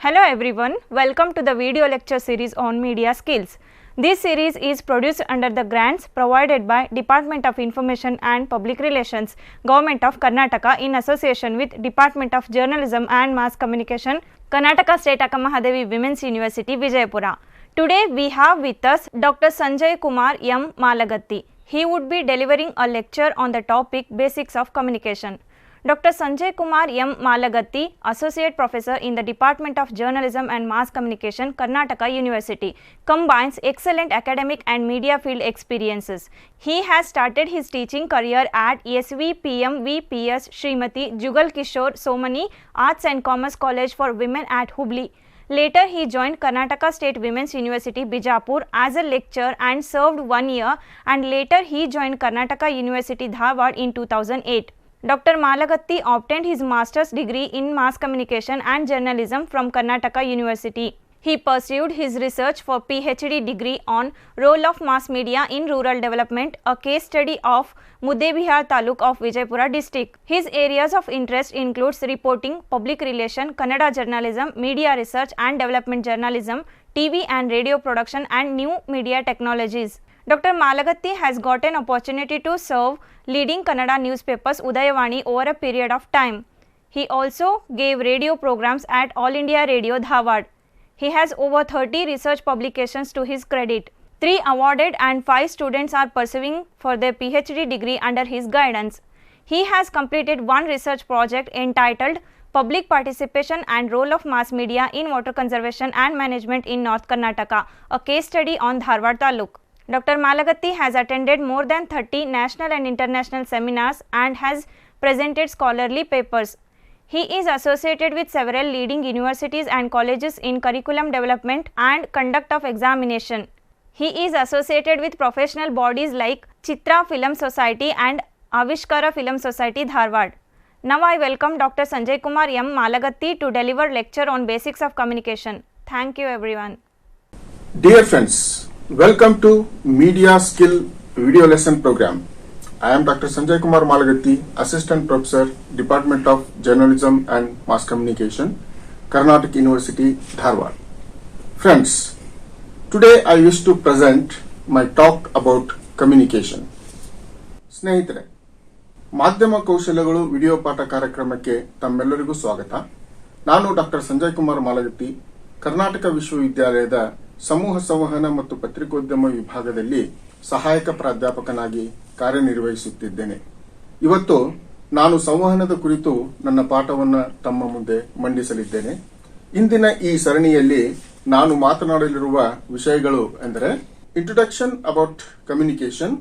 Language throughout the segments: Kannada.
Hello everyone, welcome to the video lecture series on media skills. This series is produced under the grants provided by Department of Information and Public Relations, Govt of Karnataka in association with Department of Journalism and Mass Communication, Karnataka State Akka Mahadevi Women's University, Vijayapura. Today we have with us Dr. Sanjay Malagatti. He would be delivering a lecture on the topic Basics of Communication. Dr. Sanjay Malagatti, Associate Professor in the Department of Journalism and Mass Communication, Karnataka University, combines excellent academic and media field experiences. He has started his teaching career at SVPM VPS Srimati Jugal Kishore Somani Arts and Commerce College for Women at Hubli. Later, he joined Karnataka State Women's University, Vijayapura as a lecturer and served 1 year, and later he joined Karnataka University, Dharawad in 2008. Dr. Malagatti obtained his master's degree in mass communication and journalism from Karnataka University. He pursued his research for PhD degree on role of mass media in rural development, a case study of Muddebihar Taluk of Vijayapura district. His areas of interest includes reporting, public relation, Kannada journalism, media research and development journalism, TV and radio production and new media technologies. Dr. Malagatti has got an opportunity to serve leading Kannada newspapers Udayavani over a period of time. He also gave radio programs at All India Radio Dharawad. He has over 30 research publications to his credit. 3 awarded and 5 students are pursuing for their PhD degree under his guidance. He has completed 1 research project entitled Public Participation and Role of Mass Media in Water Conservation and Management in North Karnataka, a case study on Dharawad Taluk. Dr. Malagatti has attended more than 30 national and international seminars and has presented scholarly papers. He is associated with several leading universities and colleges in curriculum development and conduct of examination. He is associated with professional bodies like Chitra Film Society and Avishkara Film Society, Dharawad. Now I welcome Dr. Sanjay Malagatti to deliver lecture on basics of communication. Thank you everyone. Dear friends, welcome to Media Skill Video Lesson Program. I am Dr. Sanjay Malagatti, Assistant Professor, Department of Journalism and Mass Communication, Karnataka University, Dharawad. Friends, today I wish to present my talk about communication. ಸ್ನೇಹಿತರೆ, ಮಾಧ್ಯಮ ಕೌಶಲ್ಯಗಳು ವಿಡಿಯೋ ಪಾಠ ಕಾರ್ಯಕ್ರಮಕ್ಕೆ ತಮ್ಮೆಲ್ಲರಿಗೂ ಸ್ವಾಗತ. ನಾನು ಡಾಕ್ಟರ್ ಸಂಜಯ್ ಕುಮಾರ್ ಮಾಲಗತ್ತಿ, ಕರ್ನಾಟಕ ವಿಶ್ವವಿದ್ಯಾಲಯದ ಸಮೂಹ ಸಂವಹನ ಮತ್ತು ಪತ್ರಿಕೋದ್ಯಮ ವಿಭಾಗದಲ್ಲಿ ಸಹಾಯಕ ಪ್ರಾಧ್ಯಾಪಕನಾಗಿ ಕಾರ್ಯನಿರ್ವಹಿಸುತ್ತಿದ್ದೇನೆ. ಇವತ್ತು ನಾನು ಸಂವಹನದ ಕುರಿತು ನನ್ನ ಪಾಠವನ್ನು ತಮ್ಮ ಮುಂದೆ ಮಂಡಿಸಲಿದ್ದೇನೆ. ಇಂದಿನ ಈ ಸರಣಿಯಲ್ಲಿ ನಾನು ಮಾತನಾಡಲಿರುವ ವಿಷಯಗಳು ಎಂದರೆ ಇಂಟ್ರೊಡಕ್ಷನ್ ಅಬೌಟ್ ಕಮ್ಯುನಿಕೇಷನ್,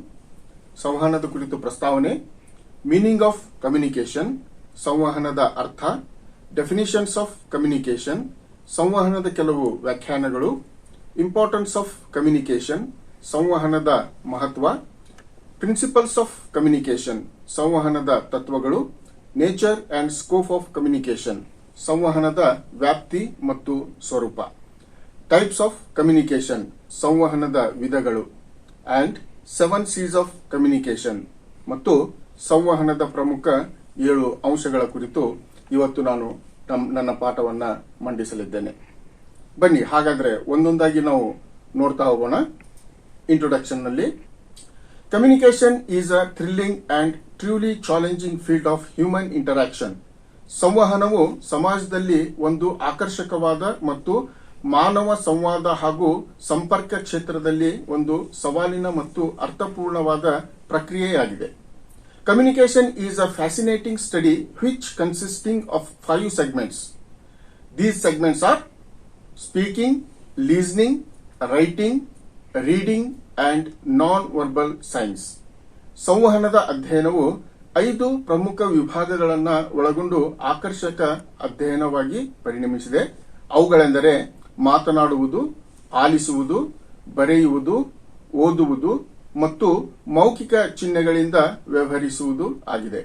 ಸಂವಹನದ ಕುರಿತು ಪ್ರಸ್ತಾವನೆ, ಮೀನಿಂಗ್ ಆಫ್ ಕಮ್ಯುನಿಕೇಷನ್, ಸಂವಹನದ ಅರ್ಥ, ಡೆಫಿನಿಷನ್ಸ್ ಆಫ್ ಕಮ್ಯುನಿಕೇಷನ್, ಸಂವಹನದ ಕೆಲವು ವ್ಯಾಖ್ಯಾನಗಳು, ಇಂಪಾರ್ಟೆನ್ಸ್ ಆಫ್ ಕಮ್ಯುನಿಕೇಷನ್, ಸಂವಹನದ ಮಹತ್ವ, ಪ್ರಿನ್ಸಿಪಲ್ಸ್ ಆಫ್ ಕಮ್ಯುನಿಕೇಷನ್, ಸಂವಹನದ ತತ್ವಗಳು, nature and scope of communication, ಸಂವಹನದ ವ್ಯಾಪ್ತಿ ಮತ್ತು ಸ್ವರೂಪ, ಟೈಪ್ಸ್ ಆಫ್ ಕಮ್ಯುನಿಕೇಷನ್, ಸಂವಹನದ ವಿಧಗಳು, ಅಂಡ್ 7 C's ಆಫ್ ಕಮ್ಯುನಿಕೇಷನ್ ಮತ್ತು ಸಂವಹನದ ಪ್ರಮುಖ 7 ಅಂಶಗಳ ಕುರಿತು ಇವತ್ತು ನಾನು ನನ್ನ ಪಾಠವನ್ನು ಮಂಡಿಸಲಿದ್ದೇನೆ. ಬನ್ನಿ ಹಾಗಾದ್ರೆ ಒಂದೊಂದಾಗಿ ನಾವು ನೋಡ್ತಾ ಹೋಗೋಣ. ಇಂಟ್ರೊಡಕ್ಷನ್ ನಲ್ಲಿ communication is a thrilling and truly challenging field of human interaction. ಸಂವಹನವು ಸಮಾಜದಲ್ಲಿ ಒಂದು ಆಕರ್ಷಕವಾದ ಮತ್ತು ಮಾನವ ಸಂವಾದ ಹಾಗೂ ಸಂಪರ್ಕ ಕ್ಷೇತ್ರದಲ್ಲಿ ಒಂದು ಸವಾಲಿನ ಮತ್ತು ಅರ್ಥಪೂರ್ಣವಾದ ಪ್ರಕ್ರಿಯೆಯಾಗಿದೆ. Communication is a fascinating study which consisting of 5 segments. These segments are speaking, listening, writing, reading and non-verbal signs. ಸಂವಹನದ ಅಧ್ಯಯನವು 5 ಪ್ರಮುಖ ವಿಭಾಗಗಳನ್ನು ಒಳಗೊಂಡು ಆಕರ್ಷಕ ಅಧ್ಯಯನವಾಗಿ ಪರಿಣಮಿಸಿದೆ. ಅವುಗಳೆಂದರೆ ಮಾತನಾಡುವುದು, ಆಲಿಸುವುದು, ಬರೆಯುವುದು, ಓದುವುದು ಮತ್ತು ಮೌಖಿಕ ಚಿಹ್ನೆಗಳಿಂದ ವ್ಯವಹರಿಸುವುದು ಆಗಿದೆ.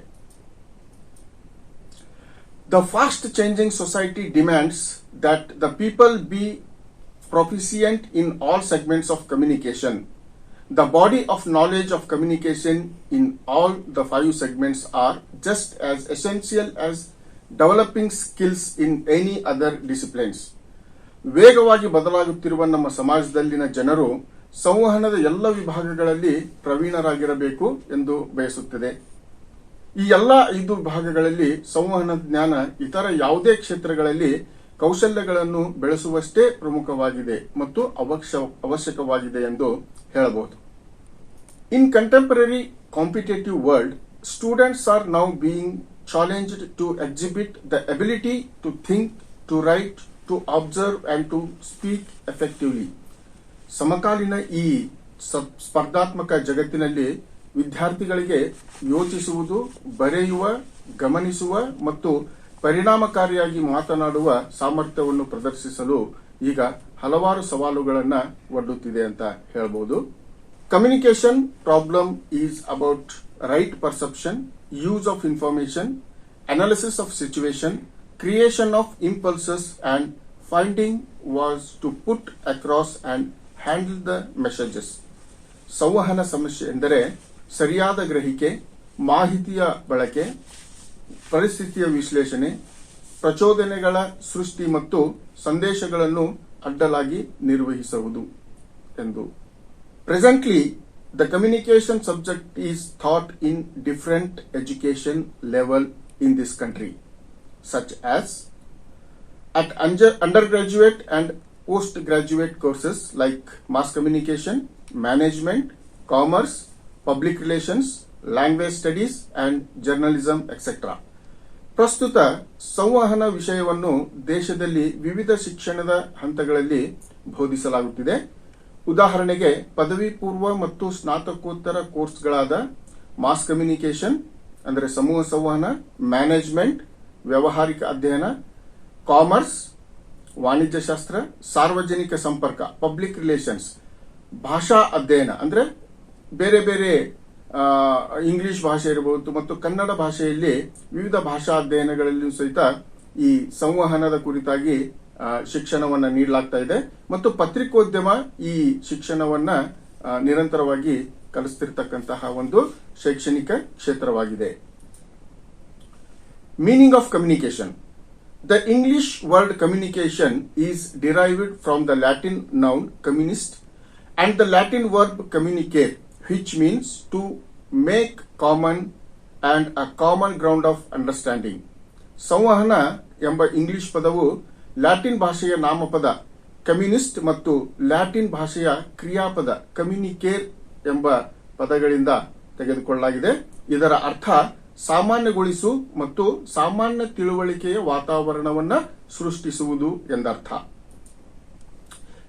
The fast changing society demands that the people be proficient in all segments of communication. The body of knowledge of communication in all the 5 segments are just as essential as developing skills in any other disciplines. ವೇಗವಾಗಿ ಬದಲಾಗುತ್ತಿರುವ ನಮ್ಮ ಸಮಾಜದಲ್ಲಿನ ಜನರು ಸಂವಹನದ ಎಲ್ಲ ವಿಭಾಗಗಳಲ್ಲಿ ಪ್ರವೀಣರಾಗಿರಬೇಕು ಎಂದು ಬಯಸುತ್ತದೆ. ಈ ಎಲ್ಲ 5 ವಿಭಾಗಗಳಲ್ಲಿ ಸಂವಹನ ಜ್ಞಾನ ಇತರ ಯಾವುದೇ ಕ್ಷೇತ್ರಗಳಲ್ಲಿ ಕೌಶಲ್ಯಗಳನ್ನು ಬೆಳೆಸುವಷ್ಟೇ ಪ್ರಮುಖವಾಗಿದೆ ಮತ್ತು ಅವಶ್ಯಕವಾಗಿದೆ ಎಂದು ಹೇಳಬಹುದು. In contemporary competitive world, students are now being challenged to exhibit the ability to think, to write, to observe and to speak effectively. ಸಮಕಾಲೀನ ಈ ಸ್ಪರ್ಧಾತ್ಮಕ ಜಗತ್ತಿನಲ್ಲಿ ವಿದ್ಯಾರ್ಥಿಗಳಿಗೆ ಯೋಚಿಸುವುದು, ಬರೆಯುವ, ಗಮನಿಸುವ ಮತ್ತು ಪರಿಣಾಮಕಾರಿಯಾಗಿ ಮಾತನಾಡುವ ಸಾಮರ್ಥ್ಯವನ್ನು ಪ್ರದರ್ಶಿಸಲು ಈಗ ಹಲವಾರು ಸವಾಲುಗಳನ್ನು ಒಡ್ಡುತ್ತಿದೆ ಅಂತ ಹೇಳಬಹುದು. Communication problem is about right perception, use of information, analysis of situation, creation of impulses and finding ways to put across and handle the messages. ಸಂವಹನ ಸಮಸ್ಯೆ ಎಂದರೆ ಸರಿಯಾದ ಗ್ರಹಿಕೆ, ಮಾಹಿತಿಯ ಬಳಕೆ, ಪರಿಸ್ಥಿತಿಯ ವಿಶ್ಲೇಷಣೆ, ಪ್ರಚೋದನೆಗಳ ಸೃಷ್ಟಿ ಮತ್ತು ಸಂದೇಶಗಳನ್ನು ಅಡ್ಡಲಾಗಿ ನಿರ್ವಹಿಸುವುದು ಎಂದು. Presently the communication subject is thought in different education level in this country, such as at undergraduate and postgraduate courses like mass communication, management, commerce, public relations, language studies and journalism, etc. ಪ್ರಸ್ತುತ ಸಂವಹನ ವಿಷಯವನ್ನು ದೇಶದಲ್ಲಿ ವಿವಿಧ ಶಿಕ್ಷಣದ ಹಂತಗಳಲ್ಲಿ ಬೋಧಿಸಲಾಗುತ್ತಿದೆ. ಉದಾಹರಣೆಗೆ ಪದವಿ ಪೂರ್ವ ಮತ್ತು ಸ್ನಾತಕೋತ್ತರ ಕೋರ್ಸ್ಗಳಾದ ಮಾಸ್ ಕಮ್ಯುನಿಕೇಶನ್ ಅಂದರೆ ಸಮೂಹ ಸಂವಹನ, ಮ್ಯಾನೇಜ್ಮೆಂಟ್ ವ್ಯಾವಹಾರಿಕ ಅಧ್ಯಯನ, ಕಾಮರ್ಸ್ ವಾಣಿಜ್ಯಶಾಸ್ತ್ರ, ಸಾರ್ವಜನಿಕ ಸಂಪರ್ಕ ಪಬ್ಲಿಕ್ ರಿಲೇಷನ್ಸ್, ಭಾಷಾ ಅಧ್ಯಯನ ಅಂದರೆ ಬೇರೆ ಬೇರೆ ಇಂಗ್ಲಿಷ್ ಭಾಷೆ ಇರಬಹುದು ಮತ್ತು ಕನ್ನಡ ಭಾಷೆಯಲ್ಲಿ ವಿವಿಧ ಭಾಷಾ ಅಧ್ಯಯನಗಳಲ್ಲಿಯೂ ಸಹಿತ ಈ ಸಂವಹನದ ಕುರಿತಾಗಿ ಶಿಕ್ಷಣವನ್ನ ನೀಡಲಾಗ್ತಾ ಇದೆ ಮತ್ತು ಪತ್ರಿಕೋದ್ಯಮ ಈ ಶಿಕ್ಷಣವನ್ನ ನಿರಂತರವಾಗಿ ಕಲಿಸ್ತಿರ್ತಕ್ಕಂತಹ ಒಂದು ಶೈಕ್ಷಣಿಕ ಕ್ಷೇತ್ರವಾಗಿದೆ. Meaning of communication. The English word communication is derived from the Latin noun communist and the Latin verb communicare, which means to make common and a common ground of understanding. ಸಂವಹನ ಎಂಬ ಇಂಗ್ಲಿಷ್ ಪದವು ಲ್ಯಾಟಿನ್ ಭಾಷೆಯ ನಾಮಪದ ಕಮ್ಯುನಿಸ್ಟ್ ಮತ್ತು ಲ್ಯಾಟಿನ್ ಭಾಷೆಯ ಕ್ರಿಯಾಪದ ಕಮ್ಯುನಿಕೇರ್ ಎಂಬ ಪದಗಳಿಂದ ತೆಗೆದುಕೊಳ್ಳಲಾಗಿದೆ. ಇದರ ಅರ್ಥ ಸಾಮಾನ್ಯಗೊಳಿಸು ಮತ್ತು ಸಾಮಾನ್ಯ ತಿಳುವಳಿಕೆಯ ವಾತಾವರಣವನ್ನು ಸೃಷ್ಟಿಸುವುದು ಎಂದರ್ಥ.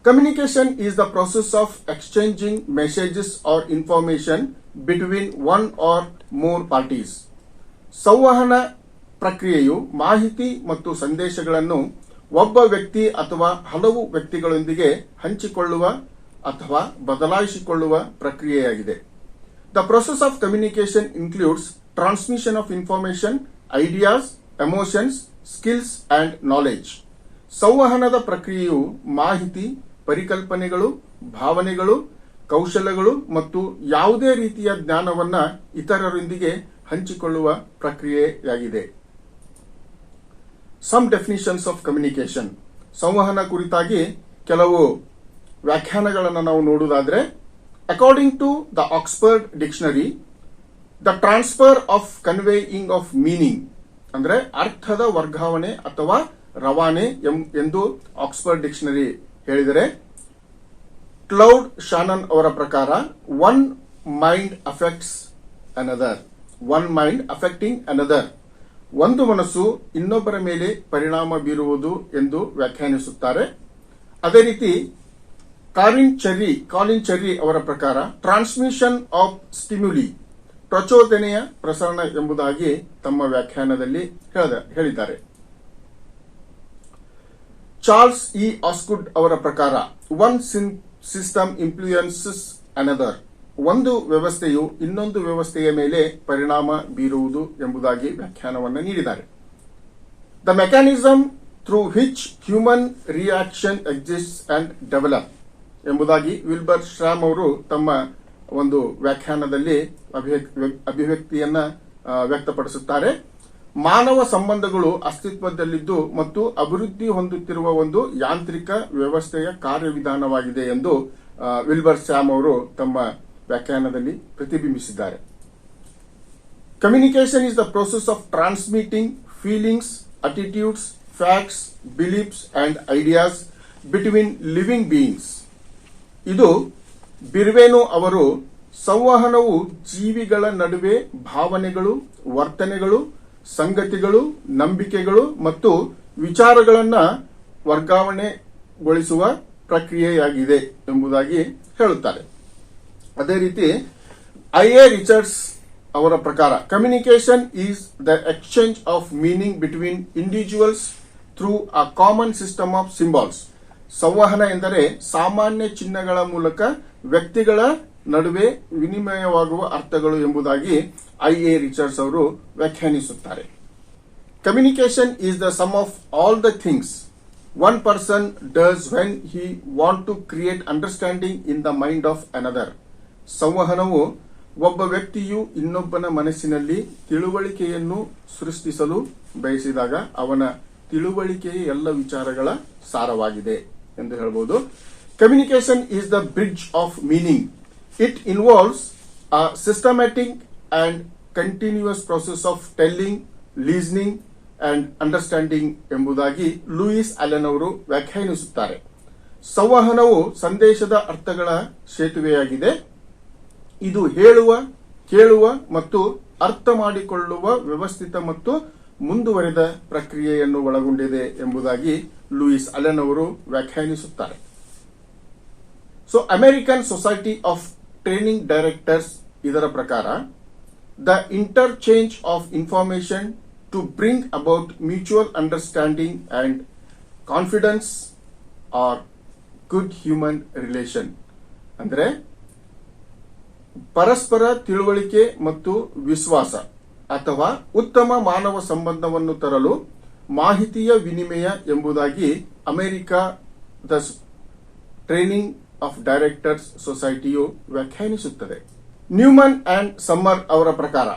Communication is the process of exchanging messages or information between one or more parties. ಸಂವಹನ ಪ್ರಕ್ರಿಯೆಯು ಮಾಹಿತಿ ಮತ್ತು ಸಂದೇಶಗಳನ್ನು ಒಬ್ಬ ವ್ಯಕ್ತಿ ಅಥವಾ ಹಲವು ವ್ಯಕ್ತಿಗಳೊಂದಿಗೆ ಹಂಚಿಕೊಳ್ಳುವ ಅಥವಾ ಬದಲಾಯಿಸಿಕೊಳ್ಳುವ ಪ್ರಕ್ರಿಯೆಯಾಗಿದೆ. The process of communication includes transmission of information, ideas, emotions, skills and knowledge. ಸಂವಹನದ ಪ್ರಕ್ರಿಯೆಯು ಮಾಹಿತಿ, ಪರಿಕಲ್ಪನೆಗಳು, ಭಾವನೆಗಳು, ಕೌಶಲ್ಯಗಳು ಮತ್ತು ಯಾವುದೇ ರೀತಿಯ ಜ್ಞಾನವನ್ನ ಇತರರೊಂದಿಗೆ ಹಂಚಿಕೊಳ್ಳುವ ಪ್ರಕ್ರಿಯೆಯಾಗಿದೆ. Some definitions of communication. ಸಂವಹನ ಕುರಿತಾಗಿ ಕೆಲವು ವ್ಯಾಖ್ಯಾನಗಳನ್ನು ನಾವು ನೋಡುವುದಾದರೆ, according to the Oxford dictionary, the transfer of conveying of meaning ಅಂದ್ರೆ ಅರ್ಥದ ವರ್ಗಾವಣೆ ಅಥವಾ ರವಾನೆ ಎಂದು ಆಕ್ಸ್ಫರ್ಡ್ ಡಿಕ್ಷನರಿ ಹೇಳಿದರೆ, ಕ್ಲೌಡ್ ಶಾನನ್ ಅವರ ಪ್ರಕಾರ one mind affects another, one mind affecting another, ಒಂದು ಮನಸ್ಸು ಇನ್ನೊಬ್ಬರ ಮೇಲೆ ಪರಿಣಾಮ ಬೀರುವುದು ಎಂದು ವ್ಯಾಖ್ಯಾನಿಸುತ್ತಾರೆ. ಅದೇ ರೀತಿ ಕಾಲಿನ್ ಚೆರ್ರಿ ಅವರ ಪ್ರಕಾರ ಟ್ರಾನ್ಸ್ಮಿಷನ್ ಆಫ್ ಸ್ಟಿಮ್ಯುಲಿ, ಪ್ರಚೋದನೆಯ ಪ್ರಸರಣ ಎಂಬುದಾಗಿ ತಮ್ಮ ವ್ಯಾಖ್ಯಾನದಲ್ಲಿ ಹೇಳಿದ್ದಾರೆ. ಚಾರ್ಲ್ಸ್ ಇ ಆಸ್ಗುಡ್ ಅವರ ಪ್ರಕಾರ ಒನ್ ಸಿಸ್ಟಮ್ ಇನ್ಫ್ಲೂಯೆನ್ಸಸ್ ಅನದರ್, ಒಂದು ವ್ಯವಸ್ಥೆಯು ಇನ್ನೊಂದು ವ್ಯವಸ್ಥೆಯ ಮೇಲೆ ಪರಿಣಾಮ ಬೀರುವುದು ಎಂಬುದಾಗಿ ವ್ಯಾಖ್ಯಾನವನ್ನು ನೀಡಿದ್ದಾರೆ. The mechanism through which human reaction exists and develop ಎಂಬುದಾಗಿ ವಿಲ್ಬರ್ ಶ್ರಾಮ್ ಅವರು ತಮ್ಮ ಒಂದು ವ್ಯಾಖ್ಯಾನದಲ್ಲಿ ಅಭಿವ್ಯಕ್ತಿಯನ್ನ ವ್ಯಕ್ತಪಡಿಸುತ್ತಾರೆ. ಮಾನವ ಸಂಬಂಧಗಳು ಅಸ್ತಿತ್ವದಲ್ಲಿದ್ದು ಮತ್ತು ಅಭಿವೃದ್ಧಿ ಹೊಂದುತ್ತಿರುವ ಒಂದು ಯಾಂತ್ರಿಕ ವ್ಯವಸ್ಥೆಯ ಕಾರ್ಯವಿಧಾನವಾಗಿದೆ ಎಂದು ವಿಲ್ಬರ್ ಸ್ಯಾಮ್ ಅವರು ತಮ್ಮ ವ್ಯಾಖ್ಯಾನದಲ್ಲಿ ಪ್ರತಿಬಿಂಬಿಸಿದ್ದಾರೆ. Communication is the process of transmitting feelings, attitudes, facts, beliefs and ideas between living beings. ಇದು ಬಿರ್ವೇನು ಅವರು ಸಂವಹನವು ಜೀವಿಗಳ ನಡುವೆ ಭಾವನೆಗಳು, ವರ್ತನೆಗಳು, ಸಂಗತಿಗಳು, ನಂಬಿಕೆಗಳು ಮತ್ತು ವಿಚಾರಗಳನ್ನು ವರ್ಗಾವಣೆಗೊಳಿಸುವ ಪ್ರಕ್ರಿಯೆಯಾಗಿದೆ ಎಂಬುದಾಗಿ ಹೇಳುತ್ತಾರೆ. ಅದೇ ರೀತಿ ಐಎ ರಿಚರ್ಡ್ಸ್ ಅವರ ಪ್ರಕಾರ communication is the exchange of meaning between individuals through a common system of symbols. ಸಂವಹನ ಎಂದರೆ ಸಾಮಾನ್ಯ ಚಿಹ್ನೆಗಳ ಮೂಲಕ ವ್ಯಕ್ತಿಗಳ ನಡುವೆ ವಿನಿಮಯವಾಗುವ ಅರ್ಥಗಳು ಎಂಬುದಾಗಿ ಐಎ ರಿಚರ್ಡ್ಸ್ ಅವರು ವ್ಯಾಖ್ಯಾನಿಸುತ್ತಾರೆ. Communication is the sum of all the things one person does when he want to create understanding in the mind of another. ಸಂವಹನವು ಒಬ್ಬ ವ್ಯಕ್ತಿಯು ಇನ್ನೊಬ್ಬನ ಮನಸ್ಸಿನಲ್ಲಿ ತಿಳುವಳಿಕೆಯನ್ನು ಸೃಷ್ಟಿಸಲು ಬಯಸಿದಾಗ ಅವನ ತಿಳುವಳಿಕೆಯ ಎಲ್ಲ ವಿಚಾರಗಳ ಸಾರವಾಗಿದೆ ಎಂದು ಹೇಳಬಹುದು. Communication is the bridge of meaning. It involves a systematic and continuous process of telling, listening and understanding ಎಂಬುದಾಗಿ ಲೂಯಿಸ್ ಅಲೆನ್ ಅವರು ವ್ಯಾಖ್ಯಾನಿಸುತ್ತಾರೆ. ಸಂವಹನವು ಸಂದೇಶದ ಅರ್ಥಗಳ ಸೇತುವೆಯಾಗಿದೆ. ಇದು ಹೇಳುವ, ಕೇಳುವ ಮತ್ತು ಅರ್ಥ ಮಾಡಿಕೊಳ್ಳುವ ವ್ಯವಸ್ಥಿತ ಮತ್ತು ಮುಂದುವರೆದ ಪ್ರಕ್ರಿಯೆಯನ್ನು ಒಳಗೊಂಡಿದೆ ಎಂಬುದಾಗಿ ಲೂಯಿಸ್ ಅಲೆನ್ ಅವರು ವ್ಯಾಖ್ಯಾನಿಸುತ್ತಾರೆ. So American society of training directors ಇದರ ಪ್ರಕಾರ the interchange of information to bring about mutual understanding and confidence or good human relation. ಅಂದರೆ ಪರಸ್ಪರ ತಿಳುವಳಿಕೆ ಮತ್ತು ವಿಶ್ವಾಸ ಅಥವಾ ಉತ್ತಮ ಮಾನವ ಸಂಬಂಧವನ್ನು ತರಲು ಮಾಹಿತಿಯ ವಿನಿಮಯ ಎಂಬುದಾಗಿ ಅಮೆರಿಕದ ಟ್ರೈನಿಂಗ್ ಆಫ್ ಡೈರೆಕ್ಟರ್ಸ್ ಸೊಸೈಟಿಯು ವ್ಯಾಖ್ಯಾನಿಸುತ್ತದೆ. ನ್ಯೂಮನ್ ಅಂಡ್ ಸಮ್ಮರ್ ಅವರ ಪ್ರಕಾರ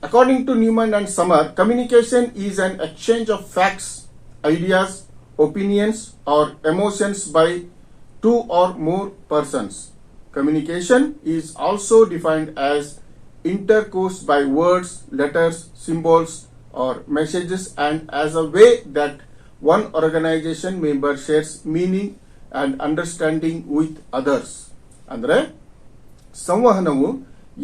according to Newman and Summer communication is an exchange of facts, ideas, opinions or emotions by two or more persons. Communication is also defined as intercourse by words, letters, symbols, or messages, and as a way that one organization member shares meaning and understanding with others. ಅಂದರೆ ಸಂವಹನವು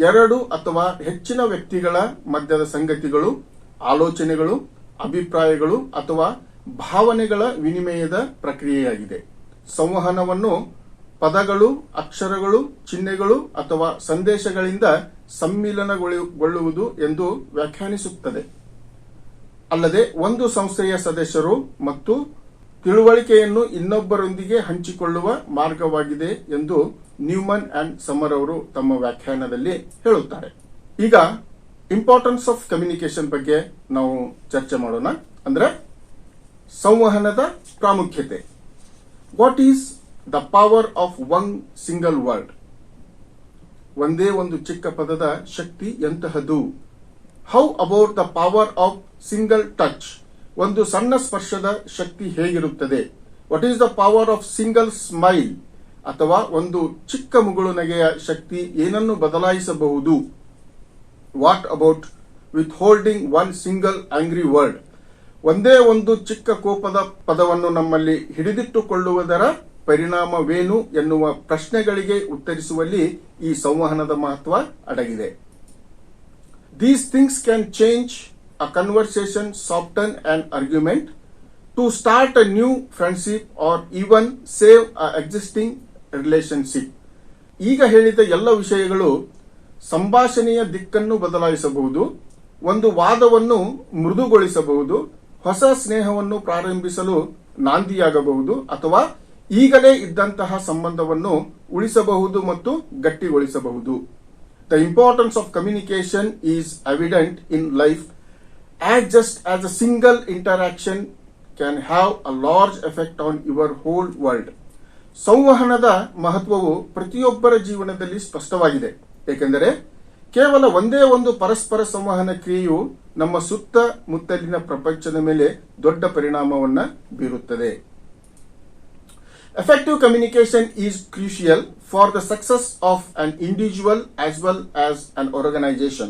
ಎರಡು ಅಥವಾ ಹೆಚ್ಚಿನ ವ್ಯಕ್ತಿಗಳ ಮಧ್ಯದ ಸಂಗತಿಗಳು, ಆಲೋಚನೆಗಳು, ಅಭಿಪ್ರಾಯಗಳು ಅಥವಾ ಭಾವನೆಗಳ ವಿನಿಮಯದ ಪ್ರಕ್ರಿಯೆಯಾಗಿದೆ. ಸಂವಹನವನ್ನು ಪದಗಳು, ಅಕ್ಷರಗಳು, ಚಿಹ್ನೆಗಳು ಅಥವಾ ಸಂದೇಶಗಳಿಂದ ಸಮ್ಮಿಲನಗೊಳ್ಳುವುದು ಎಂದು ವ್ಯಾಖ್ಯಾನಿಸುತ್ತದೆ. ಅಲ್ಲದೆ ಒಂದು ಸಂಸ್ಥೆಯ ಸದಸ್ಯರು ಮತ್ತು ತಿಳುವಳಿಕೆಯನ್ನು ಇನ್ನೊಬ್ಬರೊಂದಿಗೆ ಹಂಚಿಕೊಳ್ಳುವ ಮಾರ್ಗವಾಗಿದೆ ಎಂದು ನ್ಯೂಮನ್ ಅಂಡ್ ಸಮ್ಮರ್ ಅವರು ತಮ್ಮ ವ್ಯಾಖ್ಯಾನದಲ್ಲಿ ಹೇಳುತ್ತಾರೆ. ಈಗ ಇಂಪಾರ್ಟೆನ್ಸ್ ಆಫ್ ಕಮ್ಯುನಿಕೇಶನ್ ಬಗ್ಗೆ ನಾವು ಚರ್ಚೆ ಮಾಡೋಣ. ಅಂದ್ರೆ ಸಂವಹನದ ಪ್ರಾಮುಖ್ಯತೆ. What is the power of one single word? ಒಂದೇ ಒಂದು ಚಿಕ್ಕ ಪದದ ಶಕ್ತಿ ಎಂತಹದು? How about the power of single touch? ಒಂದು ಸಣ್ಣ ಸ್ಪರ್ಶದ ಶಕ್ತಿ ಹೇಗಿರುತ್ತದೆ? What is the power of single smile? ಅಥವಾ ಒಂದು ಚಿಕ್ಕ ಮುಗುಳು ನಗೆಯ ಶಕ್ತಿ ಏನನ್ನು ಬದಲಾಯಿಸಬಹುದು? What about withholding one single angry word? ಒಂದೇ ಒಂದು ಚಿಕ್ಕ ಕೋಪದ ಪದವನ್ನು ನಮ್ಮಲ್ಲಿ ಹಿಡಿದಿಟ್ಟುಕೊಳ್ಳುವುದರ ಪರಿಣಾಮವೇನು ಎನ್ನುವ ಪ್ರಶ್ನೆಗಳಿಗೆ ಉತ್ತರಿಸುವಲ್ಲಿ ಈ ಸಂವಹನದ ಮಹತ್ವ ಅಡಗಿದೆ. These things can change a conversation, soften an argument, to start a new friendship or even save an existing relationship. ಈಗ ಹೇಳಿದ ಎಲ್ಲ ವಿಷಯಗಳು ಸಂಭಾಷಣೆಯ ದಿಕ್ಕನ್ನು ಬದಲಾಯಿಸಬಹುದು, ಒಂದು ವಾದವನ್ನು ಮೃದುಗೊಳಿಸಬಹುದು, ಹೊಸ ಸ್ನೇಹವನ್ನು ಪ್ರಾರಂಭಿಸಲು ನಾಂದಿಯಾಗಬಹುದು ಅಥವಾ ಈಗಲೇ ಇದ್ದಂತಹ ಸಂಬಂಧವನ್ನು ಉಳಿಸಬಹುದು ಮತ್ತು ಗಟ್ಟಿಗೊಳಿಸಬಹುದು. The importance of communication is evident in life, as just as a single interaction can have a large effect on your whole world. ಸಂವಹನದ ಮಹತ್ವವು ಪ್ರತಿಯೊಬ್ಬರ ಜೀವನದಲ್ಲಿ ಸ್ಪಷ್ಟವಾಗಿದೆ, ಏಕೆಂದರೆ ಕೇವಲ ಒಂದೇ ಒಂದು ಪರಸ್ಪರ ಸಂವಹನ ಕ್ರಿಯೆಯು ನಮ್ಮ ಸುತ್ತಮುತ್ತಲಿನ ಪ್ರಪಂಚದ ಮೇಲೆ ದೊಡ್ಡ ಪರಿಣಾಮವನ್ನು ಬೀರುತ್ತದೆ. Effective communication is crucial for the success of an individual as well as an organization.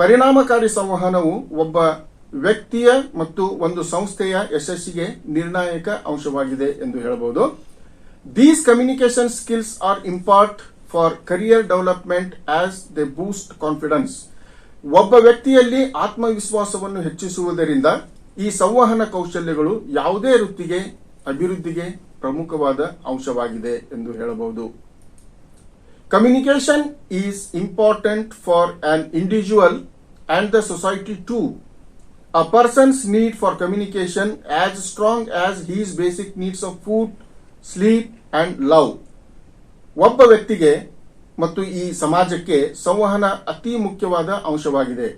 ಪರಿಣಾಮಕಾರಿ ಸಂವಹನವು ಒಬ್ಬ ವ್ಯಕ್ತಿಯ ಮತ್ತು ಒಂದು ಸಂಸ್ಥೆಯ ಯಶಸ್ಸಿಗೆ ನಿರ್ಣಾಯಕ ಅಂಶವಾಗಿದೆ ಎಂದು ಹೇಳಬಹುದು. These communication skills are important for career development as they boost confidence. ಒಬ್ಬ ವ್ಯಕ್ತಿಯಲ್ಲಿ ಆತ್ಮವಿಶ್ವಾಸವನ್ನು ಹೆಚ್ಚಿಸುವುದರಿಂದ ಈ ಸಂವಹನ ಕೌಶಲ್ಯಗಳು ಯಾವುದೇ ವೃತ್ತಿಗೆ ಅಭಿವೃದ್ಧಿಗೆ ಪ್ರಮುಖವಾದ ಅಂಶವಾಗಿದೆ ಎಂದು ಹೇಳಬಹುದು. Communication is important for an individual and the society too. A person's need for communication as strong as his basic needs of food, sleep and love. ಒಬ್ಬ ವ್ಯಕ್ತಿಗೆ ಮತ್ತು ಈ ಸಮಾಜಕ್ಕೆ ಸಂವಹನ ಅತಿ ಮುಖ್ಯವಾದ ಅಂಶವಾಗಿದೆ.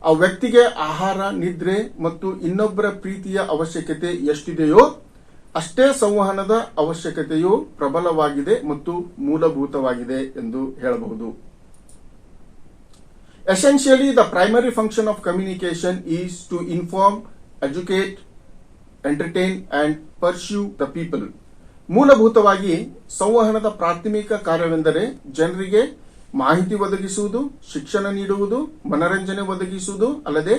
ಆ ವ್ಯಕ್ತಿಗೆ ಆಹಾರ, ನಿದ್ರೆ ಮತ್ತು ಇನ್ನೊಬ್ಬರ ಪ್ರೀತಿಯ ಅವಶ್ಯಕತೆ ಎಷ್ಟಿದೆಯೋ ಅಷ್ಟೇ ಸಂವಹನದ ಅವಶ್ಯಕತೆಯು ಪ್ರಬಲವಾಗಿದೆ ಮತ್ತು ಮೂಲಭೂತವಾಗಿದೆ ಎಂದು ಹೇಳಬಹುದು. Essentially, the primary function of communication is to inform, educate, entertain and pursue the people. ಮೂಲಭೂತವಾಗಿ ಸಂವಹನದ ಪ್ರಾಥಮಿಕ ಕಾರ್ಯವೆಂದರೆ ಜನರಿಗೆ ಮಾಹಿತಿ ಒದಗಿಸುವುದು, ಶಿಕ್ಷಣ ನೀಡುವುದು, ಮನರಂಜನೆ ಒದಗಿಸುವುದು ಅಲ್ಲದೆ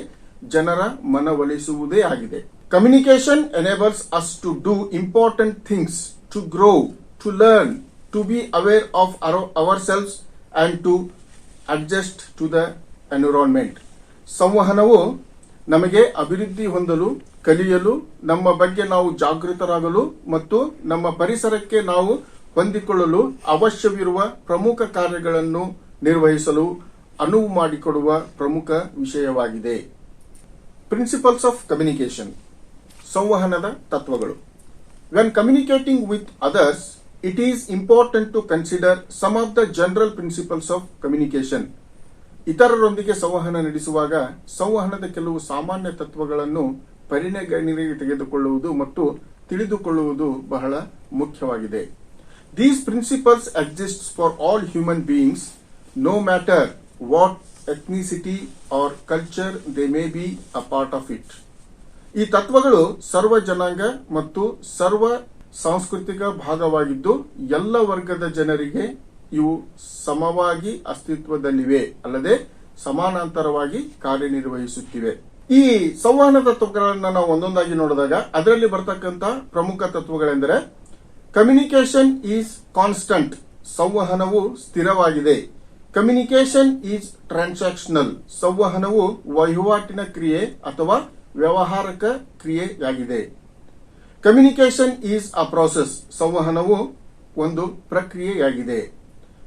ಜನರ ಮನವೊಲಿಸುವುದೇ ಆಗಿದೆ. Communication enables us to do important things, to grow, to learn, to be aware of ourselves and to adjust to the environment. ಸಂವಹನವು ನಮಗೆ ಅಭಿವೃದ್ಧಿ ಹೊಂದಲು, ಕಲಿಯಲು, ನಮ್ಮ ಬಗ್ಗೆ ನಾವು ಜಾಗೃತರಾಗಲು ಮತ್ತು ನಮ್ಮ ಪರಿಸರಕ್ಕೆ ನಾವು ಹೊಂದಿಕೊಳ್ಳಲು ಅವಶ್ಯವಿರುವ ಪ್ರಮುಖ ಕಾರ್ಯಗಳನ್ನು ನಿರ್ವಹಿಸಲು ಅನುವು ಮಾಡಿಕೊಡುವ ಪ್ರಮುಖ ವಿಷಯವಾಗಿದೆ. ಪ್ರಿನ್ಸಿಪಲ್ಸ್ ಆಫ್ ಕಮ್ಯುನಿಕೇಶನ್, ಸಂವಹನದ ತತ್ವಗಳು. When communicating with others, it is important to consider some of the general principles of communication. ಇತರರೊಂದಿಗೆ ಸಂವಹನ ನಡೆಸುವಾಗ ಸಂವಹನದ ಕೆಲವು ಸಾಮಾನ್ಯ ತತ್ವಗಳನ್ನು ಪರಿಗಣನೆಗೆ ತೆಗೆದುಕೊಳ್ಳುವುದು ಮತ್ತು ತಿಳಿದುಕೊಳ್ಳುವುದು ಬಹಳ ಮುಖ್ಯವಾಗಿದೆ. These principles exist for all human beings, no matter what ethnicity or culture they may be a part of it. ಈ ತತ್ವಗಳು ಸರ್ವ ಜನಾಂಗ ಮತ್ತು ಸರ್ವ ಸಾಂಸ್ಕೃತಿಕ ಭಾಗವಾಗಿದ್ದು ಎಲ್ಲ ವರ್ಗದ ಜನರಿಗೆ ಇವು ಸಮವಾಗಿ ಅಸ್ತಿತ್ವದಲ್ಲಿವೆ ಅಲ್ಲದೆ ಸಮಾನಾಂತರವಾಗಿ ಕಾರ್ಯನಿರ್ವಹಿಸುತ್ತಿವೆ. ಈ ಸಂವಹನ ತತ್ವಗಳನ್ನು ನಾವು ಒಂದೊಂದಾಗಿ ನೋಡಿದಾಗ ಅದರಲ್ಲಿ ಬರ್ತಕ್ಕಂಥ ಪ್ರಮುಖ ತತ್ವಗಳೆಂದರೆ ಕಮ್ಯುನಿಕೇಶನ್ ಈಸ್ ಕಾನ್ಸ್ಟಂಟ್, ಸಂವಹನವು ಸ್ಥಿರವಾಗಿದೆ. ಕಮ್ಯುನಿಕೇಶನ್ ಈಸ್ ಟ್ರಾನ್ಸಾಕ್ಷನಲ್, ಸಂವಹನವು ವಹಿವಾಟಿನ ಕ್ರಿಯೆ ಅಥವಾ ವ್ಯವಹಾರಕ ಕ್ರಿಯೆಯಾಗಿದೆ. ಕಮ್ಯುನಿಕೇಶನ್ ಈಸ್ ಅ ಪ್ರೋಸೆಸ್, ಸಂವಹನವು ಒಂದು ಪ್ರಕ್ರಿಯೆಯಾಗಿದೆ.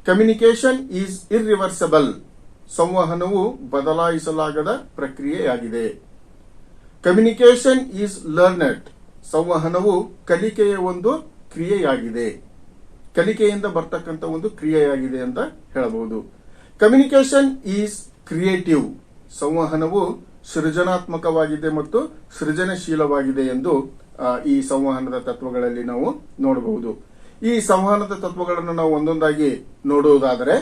ಕಮ್ಯುನಿಕೇಶನ್ ಈಸ್ ಇರ್ರಿವರ್ಸಬಲ್, ಸಂವಹನವು ಬದಲಾಯಿಸಲಾಗದ ಪ್ರಕ್ರಿಯೆಯಾಗಿದೆ. ಕಮ್ಯುನಿಕೇಶನ್ ಈಸ್ ಲರ್ನೆಡ್, ಸಂವಹನವು ಕಲಿಕೆಯ ಒಂದು ಕ್ರಿಯೆಯಾಗಿದೆ, ಕಲಿಕೆಯಿಂದ ಬರ್ತಕ್ಕಂಥ ಒಂದು ಕ್ರಿಯೆಯಾಗಿದೆ ಅಂತ ಹೇಳಬಹುದು. ಕಮ್ಯುನಿಕೇಶನ್ ಈಸ್ ಕ್ರಿಯೇಟಿವ್, ಸಂವಹನವು ಸೃಜನಾತ್ಮಕವಾಗಿದೆ ಮತ್ತು ಸೃಜನಶೀಲವಾಗಿದೆ ಎಂದು ಈ ಸಂವಹನದ ತತ್ವಗಳಲ್ಲಿ ನಾವು ನೋಡಬಹುದು. ಈ ಸಂವಹನದ ತತ್ವಗಳನ್ನು ನಾವು ಒಂದೊಂದಾಗಿ ನೋಡುವುದಾದರೆ